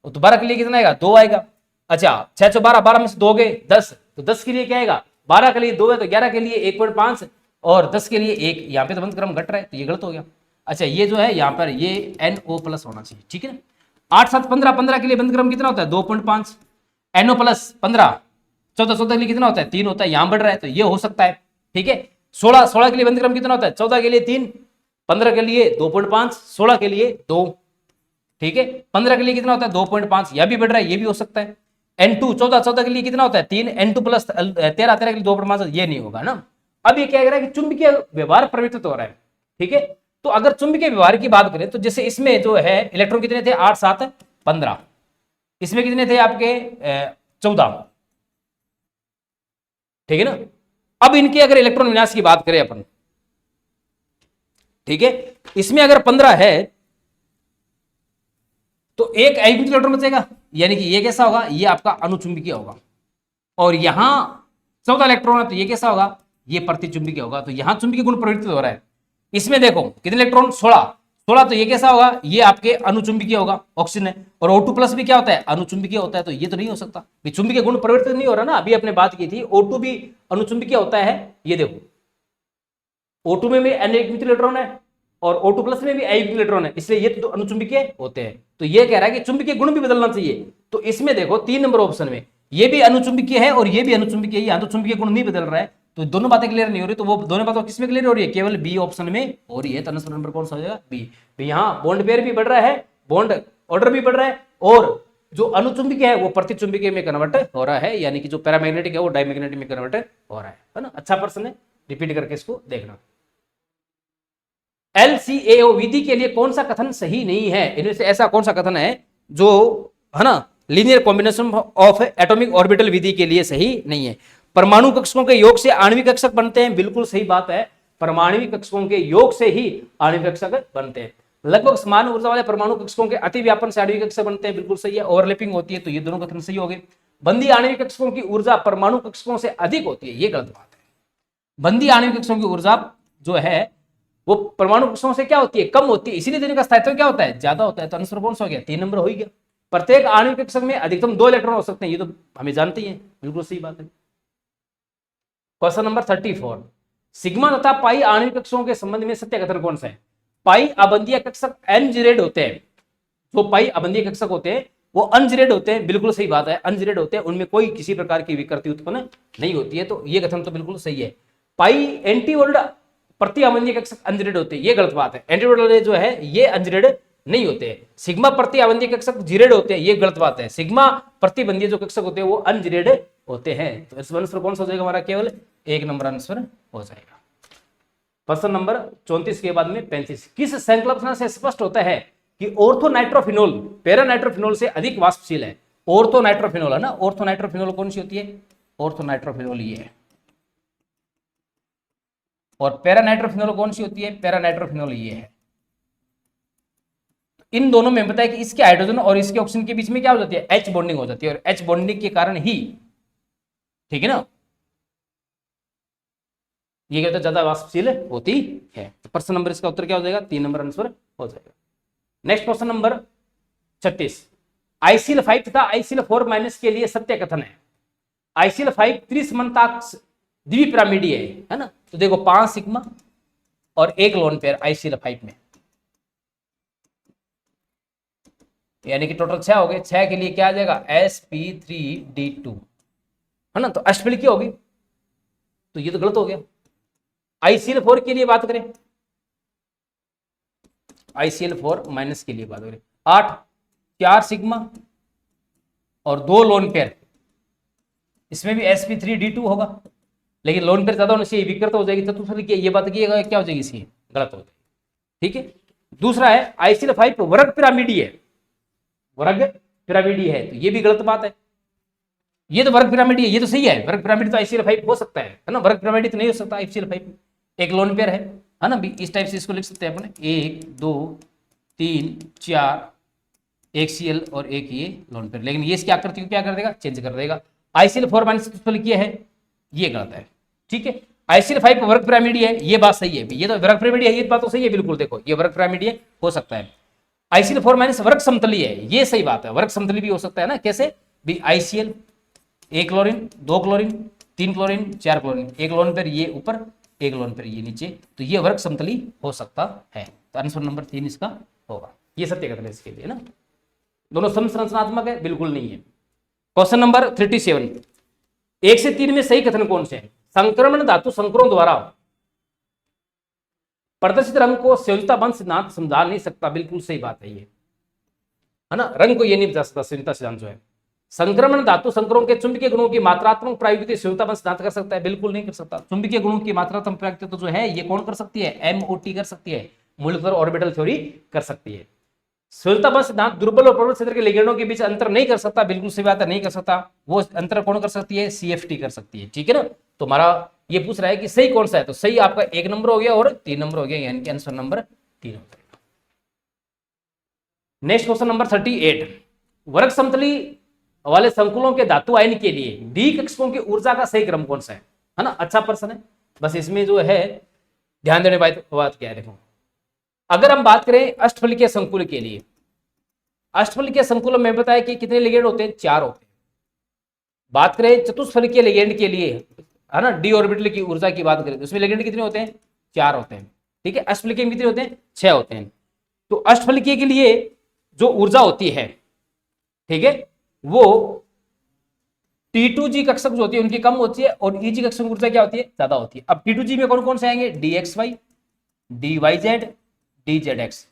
तो 12 के लिए कितना आएगा, 2 आएगा। अच्छा 6 6 12, 12 में से 2 गए 10, तो 10 के लिए क्या आएगा, 12 के लिए 2 है तो 11 के लिए 1.5 और 10 के लिए 1। यहाँ पे तो बंद क्रम घट रहा है तो ये गलत हो गया। अच्छा ये जो है यहाँ पर ये NO+ होना चाहिए, ठीक है ना। 8 7 15, 15 के लिए बंद क्रम कितना होता है, 2.5। NO+ 15, 14 14 के लिए कितना होता है, 3 होता है, यहाँ बढ़ रहा है तो ये हो सकता है, ठीक है। 16 16 के लिए बंद क्रम कितना होता है, 14 के लिए 3, 15 के लिए 2.5, 16 के लिए 2, ठीक है। 15 के लिए कितना होता है, 2.5, यह भी बढ़ रहा है, ये भी हो सकता है। N2 14 14 के लिए कितना होता है, 3, N2+ 13 13 के लिए 2.5, ये नहीं होगा ना। अब ये क्या कह रहा है कि चुंबकीय व्यवहार परिवर्तित हो रहा है, ठीक है। तो अगर चुंबकीय व्यवहार की बात करें तो जैसे इसमें जो है इलेक्ट्रॉन कितने थे, 8 7 15, इसमें कितने थे आपके 14, ठीक है ना। अब इनके अगर इलेक्ट्रॉन विन्यास की बात करें अपन, ठीक है, इसमें अगर 15 है तो एक अयुग्मित इलेक्ट्रॉन बचेगा, यानी कि ये कैसा होगा, ये आपका अनुचुंबकीय होगा। और यहां 14 इलेक्ट्रॉन है तो ये कैसा होगा, ये प्रतिचुंबकीय होगा। तो यहां चुंबकीय गुण परिवर्तित हो रहा है। इसमें देखो कितने इलेक्ट्रॉन, 16 16, तो ये कैसा होगा, ये आपके अनुचुंबकीय होगा, ऑक्सीजन है। और O2+ भी क्या होता है, अनुचुंबकीय होता है, तो ये तो नहीं हो सकता, चुंबकीय गुण परिवर्तित नहीं हो रहा ना। अभी आपने बात की थी O2 भी अनुचुंबकीय होता है, ये देखो O2 में भी अयुग्मित इलेक्ट्रॉन है और O2+ में भी अयुग्मित इलेक्ट्रॉन है, इसलिए ये तो अनुचुंबकीय होते हैं। तो ये कह रहा है कि चुंबकीय गुण भी बदलना चाहिए। तो इसमें देखो 3 नंबर ऑप्शन में ये भी अनुचुंबकीय है और ये भी अनुचुंबकीय है, यहां तो चुंबकीय गुण नहीं बदल रहा है, तो दोनों बातें क्लियर नहीं हो रही। तो वो दोनों बातें किसमें क्लियर हो रही है, केवल बी ऑप्शन में हो रही है। तो आंसर नंबर कौन सा हो जाएगा, बी। यहां बॉन्ड पेयर भी बढ़ रहा है, बॉन्ड ऑर्डर भी बढ़ रहा है, और जो अनुचुंबकीय है वो प्रतिचुंबकीय में कन्वर्ट हो रहा है, यानी कि जो पैरामैग्नेटिक है वो डायमैग्नेटिक में कन्वर्ट हो रहा है ना। अच्छा प्रश्न है, रिपीट करके इसको देखना। LCAO विधि के लिए कौन सा कथन सही नहीं है, इनमें से ऐसा कौन सा कथन है जो है ना linear combination of atomic orbital विधि के लिए सही नहीं है। परमाणु कक्षकों के योग से आणविक कक्षक बनते हैं, बिल्कुल सही बात है, परमाणविक कक्षकों के योग से ही आणविक कक्षक बनते हैं। लगभग समान ऊर्जा वाले परमाणु कक्षकों के अति व्यापन से आणविक कक्षक बनते हैं, बिल्कुल सही है। ओवरलैपिंग होती है, तो ये दोनों कथन सही हो गए। बंदी आणविक कक्षकों की ऊर्जा परमाणु कक्षकों से अधिक होती है, ये गलत बात है। बंदी आणविक कक्षकों की ऊर्जा जो है वो परमाणु कक्षकों से क्या होती है, कम होती है, इसीलिए देने का स्थायित्व क्या होता है, ज्यादा होता है। तो आंसर कौन सा हो गया, 3 नंबर हो ही गया। प्रत्येक आणविक कक्षक में अधिकतम 2 इलेक्ट्रॉन हो सकते हैं, ये तो हमें जानते ही हैं, बिल्कुल सही बात है। क्वेश्चन नंबर 34, सिग्मा तथा पाई आणविक कक्षकों के संबंध में सत्य कथन कौन सा है। पाई अबंधीय कक्षक अनजिरेड होते हैं, जो पाई अबंधीय कक्षक होते हैं वो अनजिरेड होते हैं, बिल्कुल सही बात है, अनजिरेड होते हैं, उनमें कोई किसी प्रकार की विकृति उत्पन्न नहीं होती है, तो ये कथन तो बिल्कुल सही है। पाई एंटीवर्ल्ड प्रति अबंधीय कक्षक अनजिरेड होते हैं, ये गलत बात है, एंटीवर्ल्ड जो है ये अनजिरेड नहीं होते हैं। सिग्मा प्रति अबंधीय कक्षक जिरेड होते हैं, ये गलत बात है, सिग्मा प्रतिबंधीय जो कक्षक होते हैं वो अनजिरेड होते हैं। तो इस आंसर कौन सा हो जाएगा हमारा, केवल 1 नंबर आंसर हो जाएगा। प्रश्न नंबर 34 के बाद में 35, किस संकल्पना से स्पष्ट होता है कि ऑर्थोनाइट्रोफिनोल पैरानाइट्रोफिनोल से अधिक वाष्पशील है। ऑर्थोनाइट्रोफिनोल है ना, ऑर्थोनाइट्रोफिनोल कौन सी होती है, ऑर्थोनाइट्रोफिनोल ये है, और पैरानाइट्रोफिनोल कौन सी होती है, पैरानाइट्रोफिनोल ये है। इन दोनों में बताया कि इसके हाइड्रोजन और इसके ऑक्सीजन के बीच में क्या हो जाती है, H बॉन्डिंग हो जाती है, और H बॉन्डिंग के कारण ही, ठीक है ना, ये कहते हैं ज्यादा वाष्पशील होती है। तो प्रश्न नंबर इसका उत्तर क्या हो जाएगा, 3 नंबर आंसर हो जाएगा। नेक्स्ट प्रश्न नंबर 36, ICl5 तथा ICl4- के लिए सत्य कथन है। ICl5 त्रिसमन्ताक्ष द्विपिरामिडीय है ना। तो देखो 5 सिग्मा और 1 लोन पेयर ICl5 में, यानी कि टोटल 6 हो गए। 6 के लिए क्या आ जाएगा, sp3d2 है ना, तो अष्टफल की होगी, तो ये तो गलत हो गया। ICl4 के लिए बात करें, ICl4- के लिए बात करें, 8 4 सिग्मा और 2 लोन पेयर, इसमें भी sp3d2 होगा, लेकिन लोन पेयर ज्यादा होने से विकृत हो जाएगी। चतुर्थी की ये बात की क्या हो जाएगी, इसकी गलत हो जाएगी, ठीक है। दूसरा है ICl5 वर्ग पिरामिडीय है, वर्ग पिरामिडीय है, तो ये भी गलत बात है। ये तो वर्ग पिरामिडीय, ये तो सही है, वर्ग पिरामिड तो ICl5 हो सकता है ना, वर्ग पिरामिड तो नहीं हो सकता ICl5। एक लोन पेयर है ना, भी इस टाइप से इसको लिख सकते हैं अपने, 1 2 3 4 एक Cl और एक ये लोन पेयर, लेकिन ये क्या करती है, क्या कर देगा, चेंज कर देगा। ICl4 माइनस किया है, ये गलत है, ठीक है। ICl5 वर्ग पिरामिड है, ये बात सही है, ये तो वर्ग पिरामिड है, ये बात तो सही है बिल्कुल, देखो ये वर्ग पिरामिड हो सकता है। ICl4 माइनस वर्ग समतली है, ये सही बात है, वर्ग समतली भी हो सकता है ना, कैसे भी, ICl, एक क्लोरीन, दो क्लोरीन, तीन क्लोरीन, चार क्लोरीन, एक लोन पेयर ये ऊपर, एक लोन पेयर ये नीचे, तो ये वर्ग समतली हो सकता है। तो आंसर नंबर 3 इसका होगा, ये सत्य कथन है इसके लिए ना। दोनों समसंरचनात्मक है, बिल्कुल नहीं है। क्वेश्चन नंबर 37, 1 से 3 में सही कथन कौन से है? संक्रमण धातु संकरों द्वारा प्रदर्शित रंग को संयोजकता बंध सिद्धांत समझा नहीं सकता, बिल्कुल सही बात है ये, है ना, रंग को ये नहीं बता सकता संयोजकता सिद्धांत जो है। संक्रमण धातु संकरों के चुंबकीय गुणों की मात्रात्मक प्रयुक्ति संयोजकता बंध सिद्धांत कर सकता है, बिल्कुल नहीं कर सकता। चुंबकीय गुणों की मात्रात्मक प्रयुक्ति तो जो है ये कौन कर सकती है? MOT कर सकती है, मोलिकुलर ऑर्बिटल थ्योरी कर सकती है। संयोजकता बंध सिद्धांत दुर्बल और प्रबल क्षेत्र के लिगेंडों के बीच अंतर नहीं कर सकता, बिल्कुल सही बात है, नहीं कर सकता। वो अंतर कौन कर सकती है? CFT कर सकती है, ठीक है ना। तो हमारा ये पूछ रहा है कि सही कौन सा है, तो सही आपका 1 नंबर हो गया और 3 नंबर हो गया, यानी कि आंसर नंबर 3 हो गया। नेक्स्ट क्वेश्चन नंबर 38, वर्ग समतली वाले संकुलों के धातु आयन के लिए डी कक्षकों की ऊर्जा का सही क्रम कौन सा है ना। अच्छा प्रश्न है, बस इसमें जो है ध्यान देने वाली बात क्या है, देखो अगर हम बात करें अष्टफलिकीय संकुल के लिए, अष्टफलिकीय संकुल में बताया कि कितने लिगेंड होते हैं? 4 होते हैं। बात करें चतुष्फलिकीय लिगेंड के लिए, है ना, डी ऑर्बिटल की ऊर्जा की बात करें तो उसमें लिगेंड कितने होते हैं? 4 होते हैं, ठीक है। अष्टफलिकीय में कितने होते हैं? 6 होते हैं। तो अष्टफलिकीय के लिए जो ऊर्जा होती है, ठीक है, वो T2G कक्षक जो होती है उनकी कम होती है और EG कक्षक ऊर्जा क्या होती है? ज्यादा होती है। अब T2G में कौन कौन से आएंगे? DXY, DYZ, DZX,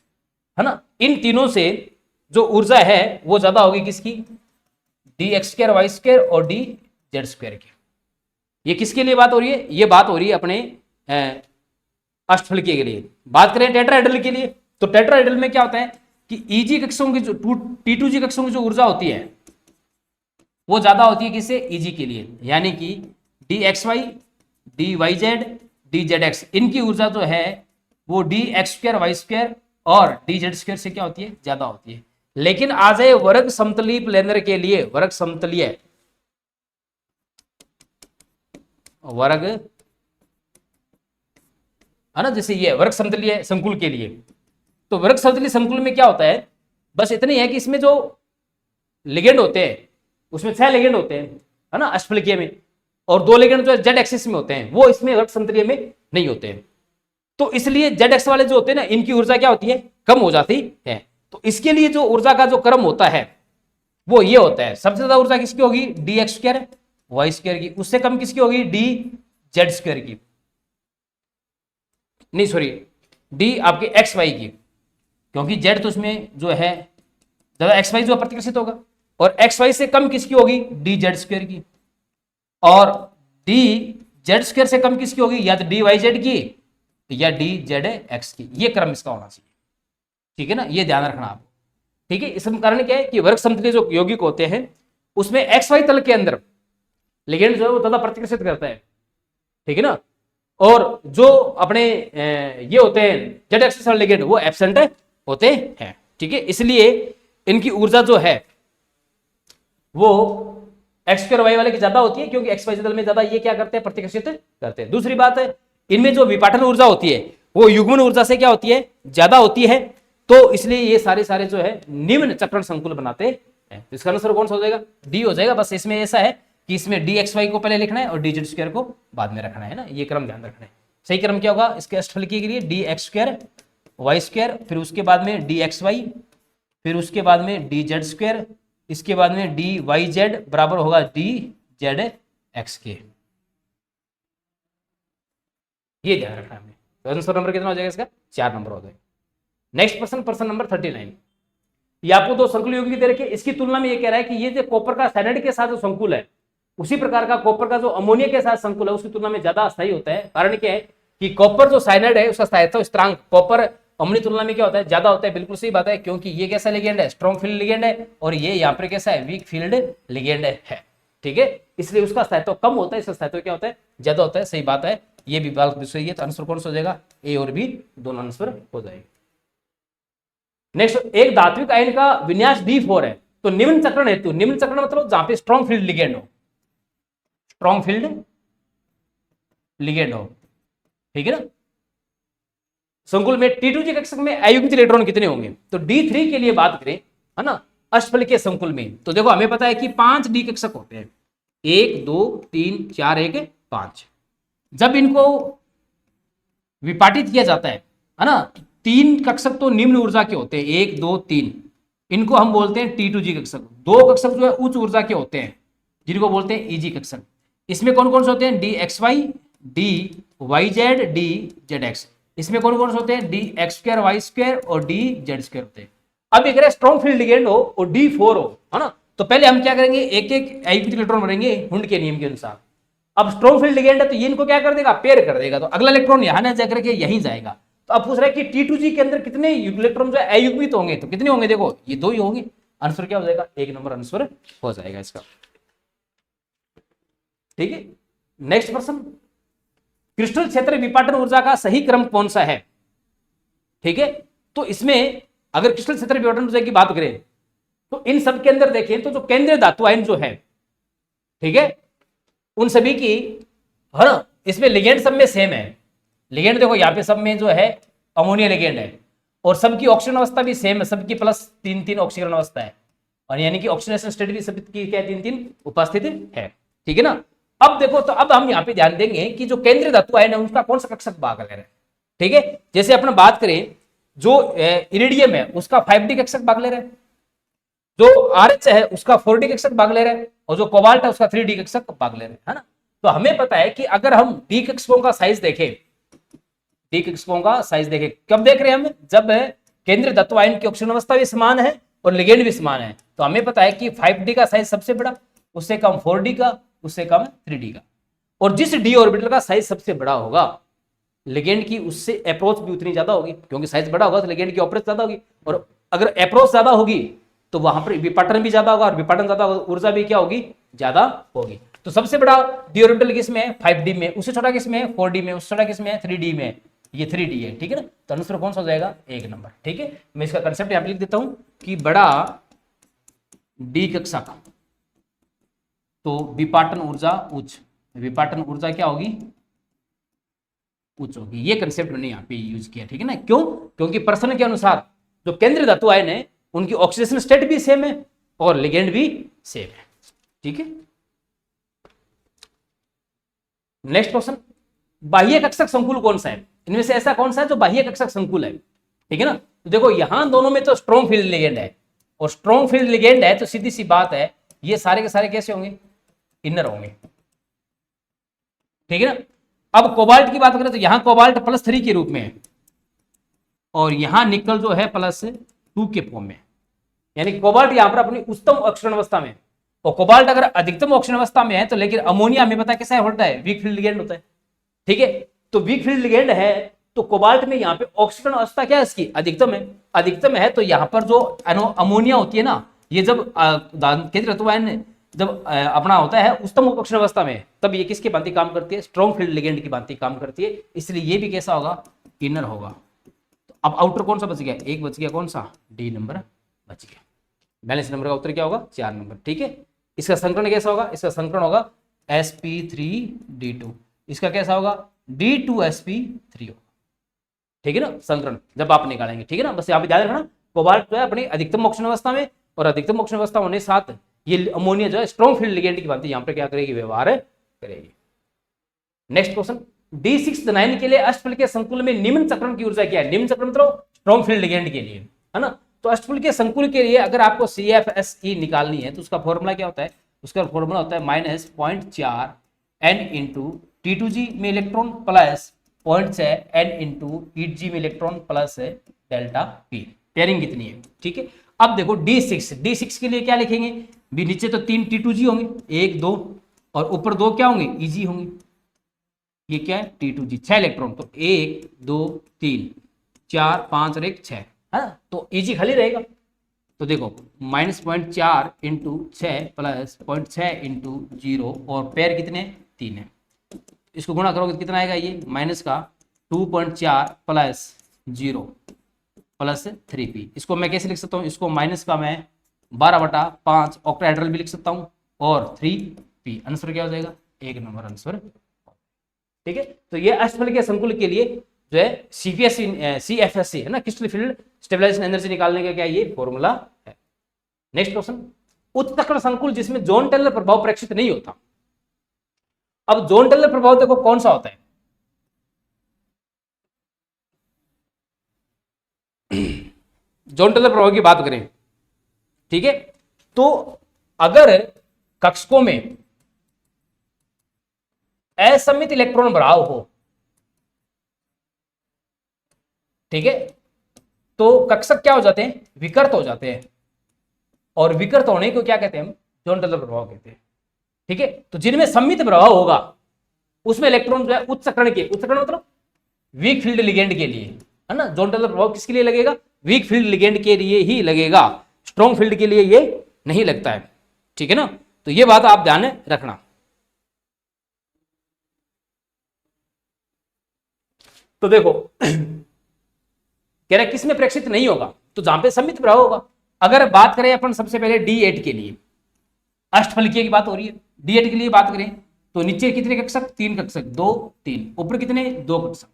है ना। इन तीनों से जो ऊर्जा है वो ज्यादा होगी किसकी? DX2 Y2 और DZ2 की। ये किसके लिए बात हो रही है? ये बात हो रही है अपने अष्टफलिकीय के लिए। बात करें टेट्राहेड्रल के लिए, तो टेट्राहेड्रल में क्या होता है कि EG कक्षकों की जो T2G कक्षकों की जो ऊर्जा होती है वो ज्यादा होती है किससे? EG के लिए, यानी कि DXY, DYZ, DZX, इनकी ऊर्जा जो है वो DX2 Y2 और DZ2 से क्या होती है? ज्यादा होती है। लेकिन आ जाए वर्ग समतलीय प्लेनर के लिए, वर्ग समतलीय वर्ग, है ना, जैसे ये वर्ग समतलीय संकुल के लिए, तो वर्ग समतलीय संकुल में क्या होता है? बस इतनी है कि इसमें जो लिगेंड होते हैं उसमें 6 लिगेंड होते हैं, है ना, अष्टफलिकीय में, और 2 लिगेंड जो जेड एक्सिस में होते हैं वो इसमें वर्ग समतलीय में नहीं होते हैं। तो इसलिए जेड एक्स वाले जो होते हैं ना, इनकी ऊर्जा क्या होती है? कम हो जाती है। तो इसके लिए जो ऊर्जा का जो क्रम होता है वो ये होता है, सबसे ज्यादा ऊर्जा किसकी होगी? DX2 Y2 की, उससे कम किसकी होगी? DZ2 की, नहीं सॉरी, D आपके XY की, क्योंकि Z तो इसमें जो है ज्यादा XY जो प्रतिकर्षित होगा, और XY से कम किसकी होगी? DZ2 की, और DZ2 से कम किसकी होगी? या तो DYZ की या DZX की। ये क्रम इसका होना चाहिए, ठीक है ना, ये ध्यान रखना आप, ठीक है। इसका कारण क्या है कि वर्ग समतलीय जो यौगिक होते हैं उसमें XY तल के अंदर लिगेंड जो है वो ज्यादा प्रतिकर्षित करता है, ठीक है ना, और जो अपने ये होते हैं जेड एक्सिस वाले लिगेंड वो एब्सेंट होते हैं, ठीक है। इसलिए इनकी ऊर्जा जो है वो X2 Y वाले की ज्यादा होती है, क्योंकि XY तल में ज्यादा ये क्या करते हैं? प्रतिकर्षित करते हैं। दूसरी बात है, इनमें जो विपाटन ऊर्जा होती है वो युग्मन ऊर्जा से क्या होती है? ज्यादा होती है। तो इसलिए ये सारे जो है निम्न चक्रण संकुल बनाते हैं। तो इसका आंसर कौन सा हो जाएगा? डी हो जाएगा। बस इसमें ऐसा है कि इसमें DXY को पहले लिखना है और DZ2 को बाद में रखना है ना, ये क्रम ध्यान रखना है। सही क्रम क्या होगा इसके अष्टफलिकीय के लिए? DX2 Y2, फिर उसके बाद में DXY, फिर उसके बाद में DZ2, इसके बाद में DYZ बराबर होगा DZX के। ये ध्यान रखना है। तो आंसर नंबर कितना हो जाएगा इसका? 4 नंबर हो जाएगा। नेक्स्ट प्रश्न, प्रश्न नंबर 39। ये आपको 2 संकुल यौगिक दे रखे, इसकी तुलना में ये कह रहा है कि ये जो कॉपर का साइनाइड के साथ जो संकुल है उसी प्रकार का कॉपर का जो अमोनिया के साथ संकुल है उसकी तुलना में ज्यादा अस्थायी होता है। कारण क्या है कि कॉपर जो साइनाइड है उसका स्थायित्व स्थिरांक कॉपर अमोनिया तुलना में क्या होता है? ज्यादा होता है। बिल्कुल सही बात है, क्योंकि ये कैसा लिगेंड है? स्ट्रॉन्ग फील्ड लिगेंड है, और ये यहाँ पर कैसा है? वीक फील्ड लिगेंड है, ठीक है। इसलिए उसका स्थायित्व कम होता है, इसका स्थायित्व क्या होता है? ज्यादा होता है। सही बात है, ये भी बात सही है। तो आंसर कौन सा हो जाएगा? ए और बी दोनों आंसर हो जाएगा। नेक्स्ट, एक धात्विक आयन का विन्यास D4 है, तो निम्न चक्रण हेतु, निम्न चक्रण मतलब जहां पे स्ट्रॉन्ग फील्ड लिगेंड हो, स्ट्रॉन्ग फील्ड लिगेंड हो, ठीक है ना। संकुल में T2G कक्षक में अयुग्मित इलेक्ट्रॉन कितने होंगे, तो D3 के लिए बात करें, है ना, अष्टफलकीय संकुल में, तो देखो हमें पता है कि 5 डी कक्षक होते हैं, 1 2 3 4 1 5। जब इनको विपाटित किया जाता है ना, 3 कक्षक तो निम्न ऊर्जा के होते हैं, 1 2 3, इनको हम बोलते हैं T2G कक्षक। 2 कक्षक जो है उच्च ऊर्जा के होते हैं, जिनको बोलते हैं EG कक्षक। इसमें कौन कौन से होते हैं, DXY, DYZ, DZX। इसमें कौन कौन से होते हैं, DX2 Y2 और DZ2 होते हैं। अब एक स्ट्रॉन्ग फील्ड लिगेंड हो और D4 हो, है ना, तो पहले हम क्या करेंगे, एक एक अयुग्मित इलेक्ट्रॉन बनेंगे हुंड के नियम के अनुसार। अब स्ट्रॉन्ग फील्ड लिगेंड है तो ये इनको क्या कर देगा, पेयर कर देगा, तो अगला इलेक्ट्रॉन यहां ना जाकर के यहीं जाएगा। तो अब पूछ रहा है कि T2G के अंदर कितने इलेक्ट्रॉन जो है अयुग्मित होंगे, तो कितने होंगे, देखो ये 2 ही होंगे। आंसर क्या हो जाएगा, 1 नंबर आंसर हो जाएगा इसका, ठीक है। नेक्स्ट प्रश्न, क्रिस्टल क्षेत्र विपाटन ऊर्जा का सही क्रम कौन सा है, ठीक है। तो इसमें अगर क्रिस्टल क्षेत्र विपाटन ऊर्जा की बात करें तो इन सब के अंदर देखें तो जो केंद्रीय धातु आयन जो है, ठीक है, उन सभी की, है ना, इसमें लिगेंड सब में सेम है। लिगेंड देखो यहाँ पे सब में जो है अमोनिया लिगेंड है, और सबकी ऑक्सीजन अवस्था भी सेम है, सबकी +3 ऑक्सीजन अवस्था है, और यानी कि ऑक्सीजनेशन स्टेट भी सबकी क्या 3 उपस्थित है, ठीक है ना। अब देखो, तो अब हम यहाँ पे ध्यान देंगे कि जो केंद्रीय धातु आयन है उनका कौन सा कक्षक भाग ले रहा है, ठीक है। जैसे अपना बात करें, जो इरिडियम है उसका 5D कक्षक भाग ले रहा है, जो आरएच है उसका 4D कक्षक भाग ले रहा है, और जो कोबाल्ट है उसका 3D कक्षक भाग ले रहा है ना। तो हमें पता है कि अगर हम डी कक्षकों का साइज देखें, डी कक्षकों का साइज देखें, कब देख रहे हैं हम, जब केंद्रीय धातु आयन की ऑक्सीजन अवस्था भी समान है और लिगेंड भी समान है, तो हमें पता है कि 5D का साइज सबसे बड़ा, उससे कम 4D का, उससे कम 3D का। और जिस डी ऑर्बिटल का साइज सबसे बड़ा होगा, लिगेंड की उससे अप्रोच भी उतनी ज्यादा होगी, क्योंकि साइज बड़ा होगा तो लिगेंड की अप्रोच ज्यादा होगी, और अगर अप्रोच ज्यादा होगी तो वहां पर विपाटन भी ज्यादा होगा, और विपाटन ज्यादा ऊर्जा भी क्या होगी, ज्यादा होगी। तो सबसे बड़ा डी ऑर्बिटल किस में है, 5D में, उससे छोटा किस में है, 4D में, उससे छोटा किस में है, 3D में, ये 3D है, ठीक है ना। तो आंसर कौन सा हो जाएगा, 1 नंबर, ठीक है। मैं इसका कंसेप्ट यहां पे लिख देता हूं कि बड़ा डी कक्षक तो विपाटन ऊर्जा उच्च, विपाटन ऊर्जा क्या होगी, उच्च होगी। ये कंसेप्ट मैंने यहाँ पे यूज किया, ठीक है ना। क्यों, क्योंकि प्रश्न के अनुसार जो केंद्रीय धातु आयन है उनकी ऑक्सीडेशन स्टेट भी सेम है और लिगेंड भी सेम है, ठीक है। नेक्स्ट क्वेश्चन, बाह्य कक्षक संकुल कौन सा है, इनमें से ऐसा कौन सा है जो बाह्य कक्षक संकुल है, ठीक है ना। तो देखो यहां दोनों में तो स्ट्रॉन्ग फील्ड लिगेंड है, और स्ट्रॉन्ग फील्ड लिगेंड है तो सीधी सी बात है ये सारे के सारे कैसे होंगे, इनर होंगे, ठीक है ना। अब कोबाल्ट की बात करें तो यहां कोबाल्ट +3 के रूप में है, और यहां निकल जो है +2 के फॉर्म में, यानी कोबाल्ट यहां पर अपनी उच्चतम ऑक्सीजन अवस्था में, और कोबाल्ट अगर अधिकतम ऑक्सीजन अवस्था में है तो, लेकिन अमोनिया हमें पता है कैसा होता है, वीक फील्ड लिगेंड होता है, ठीक है। तो वीक फील्ड लिगेंड है तो कोबाल्ट में यहाँ पे ऑक्सीजन अवस्था क्या है इसकी, अधिकतम है, अधिकतम है, तो यहाँ पर जो अमोनिया होती है ना, ये जब केंद्रीय धातु आयन जब अपना होता है उच्चतम ऑक्सीजन अवस्था में, तब ये किसकी भांति काम करती है, स्ट्रॉन्ग फील्ड लिगेंड की भांति काम करती है, इसलिए ये भी कैसा होगा, इनर होगा। तो अब आउटर कौन सा बच गया, एक बच गया, कौन सा, डी नंबर बच गया। बैलेंस नंबर का उत्तर क्या होगा, 4 नंबर, ठीक है। इसका संकरण कैसा होगा, इसका संकरण होगा sp3d2, इसका कैसा होगा, d2sp3 होगा, ठीक है ना, संकरण जब आप निकालेंगे, ठीक है ना। बस यहाँ पे ध्यान रखना, कोबाल्ट जो है अपनी अधिकतम ऑक्सीजन अवस्था में, और अधिकतम ऑक्सीजन अवस्था होने साथ ये अमोनिया जो है स्ट्रॉन्ग फील्ड लिगेंड की भांति यहाँ पे क्या करेगी, व्यवहार करेगी। नेक्स्ट क्वेश्चन, D6 के लिए अष्टफल के संकुल में निम्न चक्रण की ऊर्जा क्या है, निम्न चक्रण मतलब स्ट्रॉन्ग फील्ड लिगेंड के लिए, है ना। तो अष्टफल के संकुल के लिए अगर आपको CFSE निकालनी है तो उसका फॉर्मूला क्या होता है, उसका फॉर्मूला होता है -0.4 n इंटू T2G में electron plus 0.6 n into EG में electron plus delta P, pairing कितनी है, ठीक है। अब देखो D6 के लिए क्या लिखेंगे, भी नीचे तो 3 T2G होंगे, 1 2, और ऊपर 2 क्या होंगे, EG होंगे, ये क्या है T2G, 6 इलेक्ट्रॉन, तो 1 2 3 4 5 और 1 6, है ना, तो EG खाली रहेगा। तो देखो -0.4 इंटू 6 प्लस 0.6 इंटू 0, और पेयर कितने 3 है, इसको गुणा करोगे तो कितना आएगा, ये माइनस का 2.4 प्लस 0 प्लस 3p। इसको मैं कैसे लिख सकता हूँ, इसको माइनस का मैं 12/5 ऑक्टाहेड्रल भी लिख सकता हूँ और 3p। आंसर क्या हो जाएगा, 1 नंबर आंसर। ठीक है, तो ये अष्टफलकीय संकुल के लिए जो है CFSC है ना, क्रिस्टल फील्ड स्टेबलाइजेशन एनर्जी निकालने का क्या ये फॉर्मूला है। नेक्स्ट क्वेश्चन, उत्तकर्ण संकुल जिसमें जॉन टेलर प्रभाव प्रेक्षित नहीं होता। अब जॉन टेलर प्रभाव देखो कौन सा होता है, जॉन टेलर प्रभाव की बात करें, ठीक है, तो अगर कक्षकों में असममित इलेक्ट्रॉन भराव हो, ठीक है, तो कक्षक क्या हो जाते हैं, विकृत हो जाते हैं, और विकृत होने को क्या कहते हैं हम, जॉन टेलर प्रभाव कहते हैं। ठीक है, तो जिनमें सममित प्रभाव होगा उसमें इलेक्ट्रॉन जो है उत्सकरण मतलब वीक फील्ड लिगेंड के लिए, है ना, जॉन टेलर प्रभाव किसके लिए लगेगा, वीक फील्ड लिगेंड के लिए ही लगेगा, स्ट्रॉन्ग फील्ड के लिए ये नहीं लगता है। ठीक है ना, तो ये बात आप ध्यान में रखना। तो देखो कह रहे किसमें प्रेक्षित नहीं होगा, तो जहां पे सममित प्रभाव होगा। अगर बात करें अपन सबसे पहले D8 के लिए, अष्टफलकीय की बात हो रही है, D8 के लिए बात करें तो नीचे कितने कक्षक, 3 कक्षक, 2 3, ऊपर कितने, 2 कक्षक।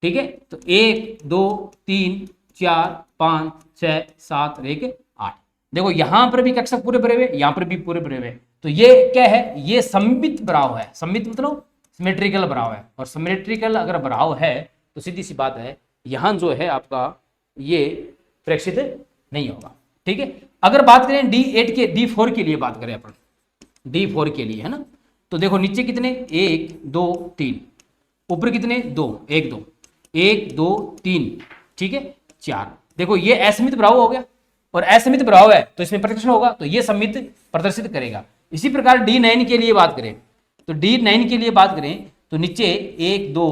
ठीक है, तो 1 2 3 4 5 6 7 और 1 8। देखो यहां पर भी कक्षक पूरे भरे हुए, यहां पर भी पूरे भरे हुए, तो ये क्या है, ये सममित भराव है। सममित मतलब सिमेट्रिकल भराव है, और सिमेट्रिकल अगर भराव है तो सीधी सी बात है यहां जो है आपका ये प्रेक्षित नहीं होगा। ठीक है, अगर बात करें D8 के, D4 के लिए बात करें अपन, D4 के लिए, है ना, तो देखो नीचे कितने, 1 2 3, ऊपर कितने, 2 1 2 1 2 3, ठीक है 4। देखो ये असममित भराव हो गया, और असममित भराव है तो इसमें प्रदर्शन होगा, तो ये सममित प्रदर्शित करेगा। इसी प्रकार D9 के लिए बात करें, तो D9 के लिए बात करें तो नीचे 1 2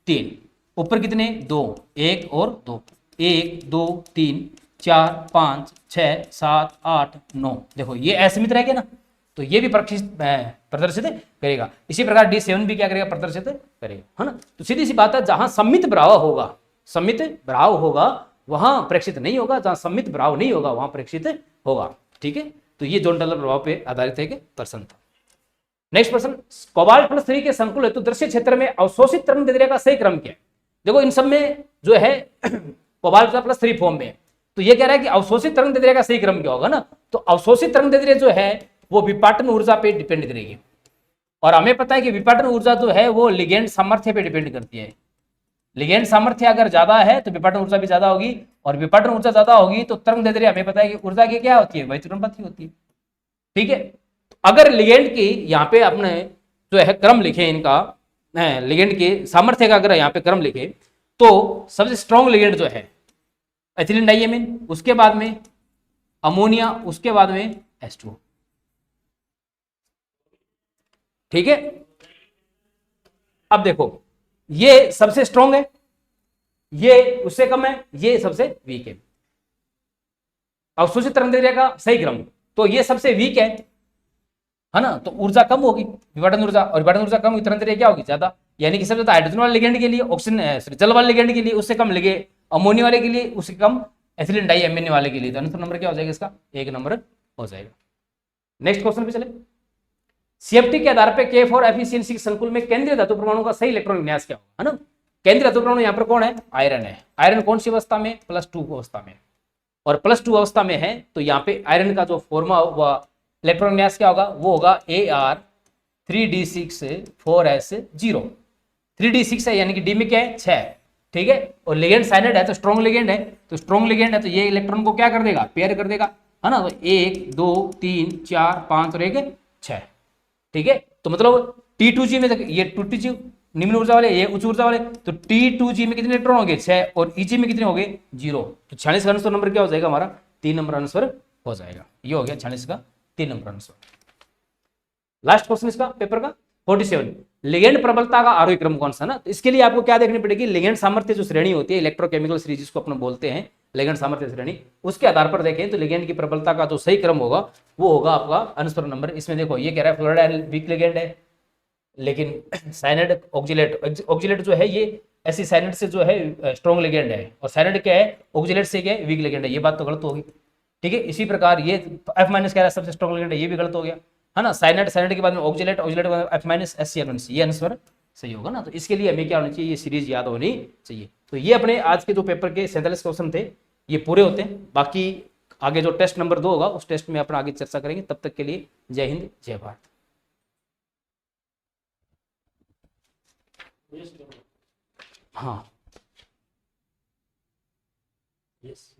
3, ऊपर कितने, 2 1 और 2 1 2 3 4 5 6 7 8 9। देखो ये असममित रह गया ना, तो ये भी प्रदर्शित करेगा। इसी प्रकार D7 भी क्या करेगा, प्रदर्शित करेगा, है ना। तो सीधी सी बात है, जहां सममित भराव होगा, सममित भराव होगा वहां प्रेक्षित नहीं होगा, जहां सममित भराव नहीं होगा वहां प्रेक्षित होगा। ठीक है, तो ये जॉन टेलर प्रभाव पे आधारित है प्रश्न था। नेक्स्ट प्रश्न, कोबाल्ट प्लस 3 के संकुल हेतु दृश्य क्षेत्र में अवशोषित तरंग दैर्ध्य का सही क्रम क्या है। देखो इन सब में जो है कोबाल्ट का प्लस 3 फॉर्म में, तो ये कह रहा है कि अवशोषित तरंग दैर्ध्य का सही क्रम क्या होगा ना, तो अवशोषित तरंग दैर्ध्य जो है वो विपाटन ऊर्जा पे डिपेंड करेगी, और हमें पता है कि विपाटन ऊर्जा जो है वो लिगेंड सामर्थ्य पे डिपेंड करती है। लिगेंड सामर्थ्य अगर ज्यादा है तो विपाटन ऊर्जा भी ज्यादा होगी, और विपाटन ऊर्जा ज्यादा होगी तो तरंग दैर्ध्य हमें पता है कि ऊर्जा की क्या होती है, व्युत्क्रमपथी होती है। ठीक है, अगर लिगेंड की यहाँ पे अपने जो है क्रम लिखे इनका, लिगेंड के सामर्थ्य का अगर यहाँ पे क्रम लिखे, तो सबसे स्ट्रॉन्ग लिगेंड जो है एथिलीन डाइएमीन, उसके बाद में अमोनिया, उसके बाद में H2O। ठीक है, अब देखो ये सबसे स्ट्रॉन्ग है, ये उससे कम है, ये सबसे वीक है। अवशोषित तरंग दैर्ध्य का सही क्रम, तो ये सबसे वीक है ना, तो ऊर्जा कम होगी विपाटन ऊर्जा, और विपाटन ऊर्जा कम होगी, तरंग दैर्ध्य क्या होगी, ज्यादा। यानी कि सबसे ज्यादा हाइड्रोजन वाले लिगेंड के लिए, ऑक्सीजन जल वाले लिगेंड के लिए उससे कम लगे, अमोनिया वाले के लिए उससे कम, एथिलीन डाइएमीन वाले के लिए। तो आंसर नंबर क्या हो जाएगा इसका, 1 नंबर हो जाएगा। नेक्स्ट क्वेश्चन पे चले, CFT के आधार पे K4 एफिशिएंसी संकुल में केंद्रीय धातु परमाणु का सही इलेक्ट्रॉन विन्यास क्या होगा, है ना। केंद्रीय धातु परमाणु यहाँ पर कौन है, आयरन है। आयरन कौन सी अवस्था में, +2 अवस्था में, और +2 अवस्था में है, तो यहाँ पे आयरन का जो फॉर्मा हुआ इलेक्ट्रॉन विन्यास क्या होगा, वो होगा Ar 3d6 4s0। 3d6 है यानी कि डी में क्या है, 6। ठीक है, और लिगेंड साइनेड है तो स्ट्रॉन्ग लिगेंड है, तो स्ट्रॉन्ग लिगेंड है तो ये इलेक्ट्रॉन को क्या कर देगा, पेयर कर देगा, है ना। तो 1 2 3 4 5 और 1 6। ठीक है, तो मतलब T2G में ये 2T निम्न ऊर्जा वाले, ये उच्च ऊर्जा वाले, तो T2G में कितने इलेक्ट्रॉन होंगे, 6, और EG में कितने होंगे, 0। तो 46 का आंसर नंबर क्या हो जाएगा हमारा, 3 नंबर आंसर हो जाएगा। ये हो गया 46 का 3 नंबर आंसर। लास्ट क्वेश्चन इसका पेपर का 47, लिगेंड प्रबलता का आरोही क्रम कौन सा ना, तो इसके लिए आपको क्या देखनी पड़ेगी, लिगेंड सामर्थ्य जो श्रेणी होती है, इलेक्ट्रोकेमिकल सीरीज जिसको अपन बोलते हैं लिगेंड सामर्थ्य श्रेणी, उसके आधार पर देखें तो लिगेंड की प्रबलता का जो सही क्रम होगा वो होगा आपका आंसर नंबर। इसमें देखो ये कह रहा है फ्लोराइड वीक लिगेंड है, लेकिन साइनाइड ऑक्जिलेट जो है ये ऐसी साइनेट से जो है स्ट्रॉन्ग लिगेंड है, और साइनेट क्या है, ऑक्जेलेट से क्या है, वीक लिगेंड है। ये बात तो गलत होगी, ठीक है। इसी प्रकार ये F माइनस कह रहा है सबसे स्ट्रॉन्ग लिगेंड है, ये भी गलत हो गया, है ना। साइनेट, साइनेट के बाद में ऑक्जेलेट, ऑक्जेलेट के बाद F माइनस SCN, ये आंसर सही होगा ना। तो इसके लिए हमें क्या होना चाहिए, ये सीरीज याद होनी चाहिए। तो ये अपने आज के जो पेपर के 47 क्वेश्चन थे ये पूरे होते हैं। बाकी आगे जो टेस्ट नंबर 2 होगा उस टेस्ट में अपना आगे चर्चा करेंगे। तब तक के लिए जय हिंद, जय भारत। हाँ, यस।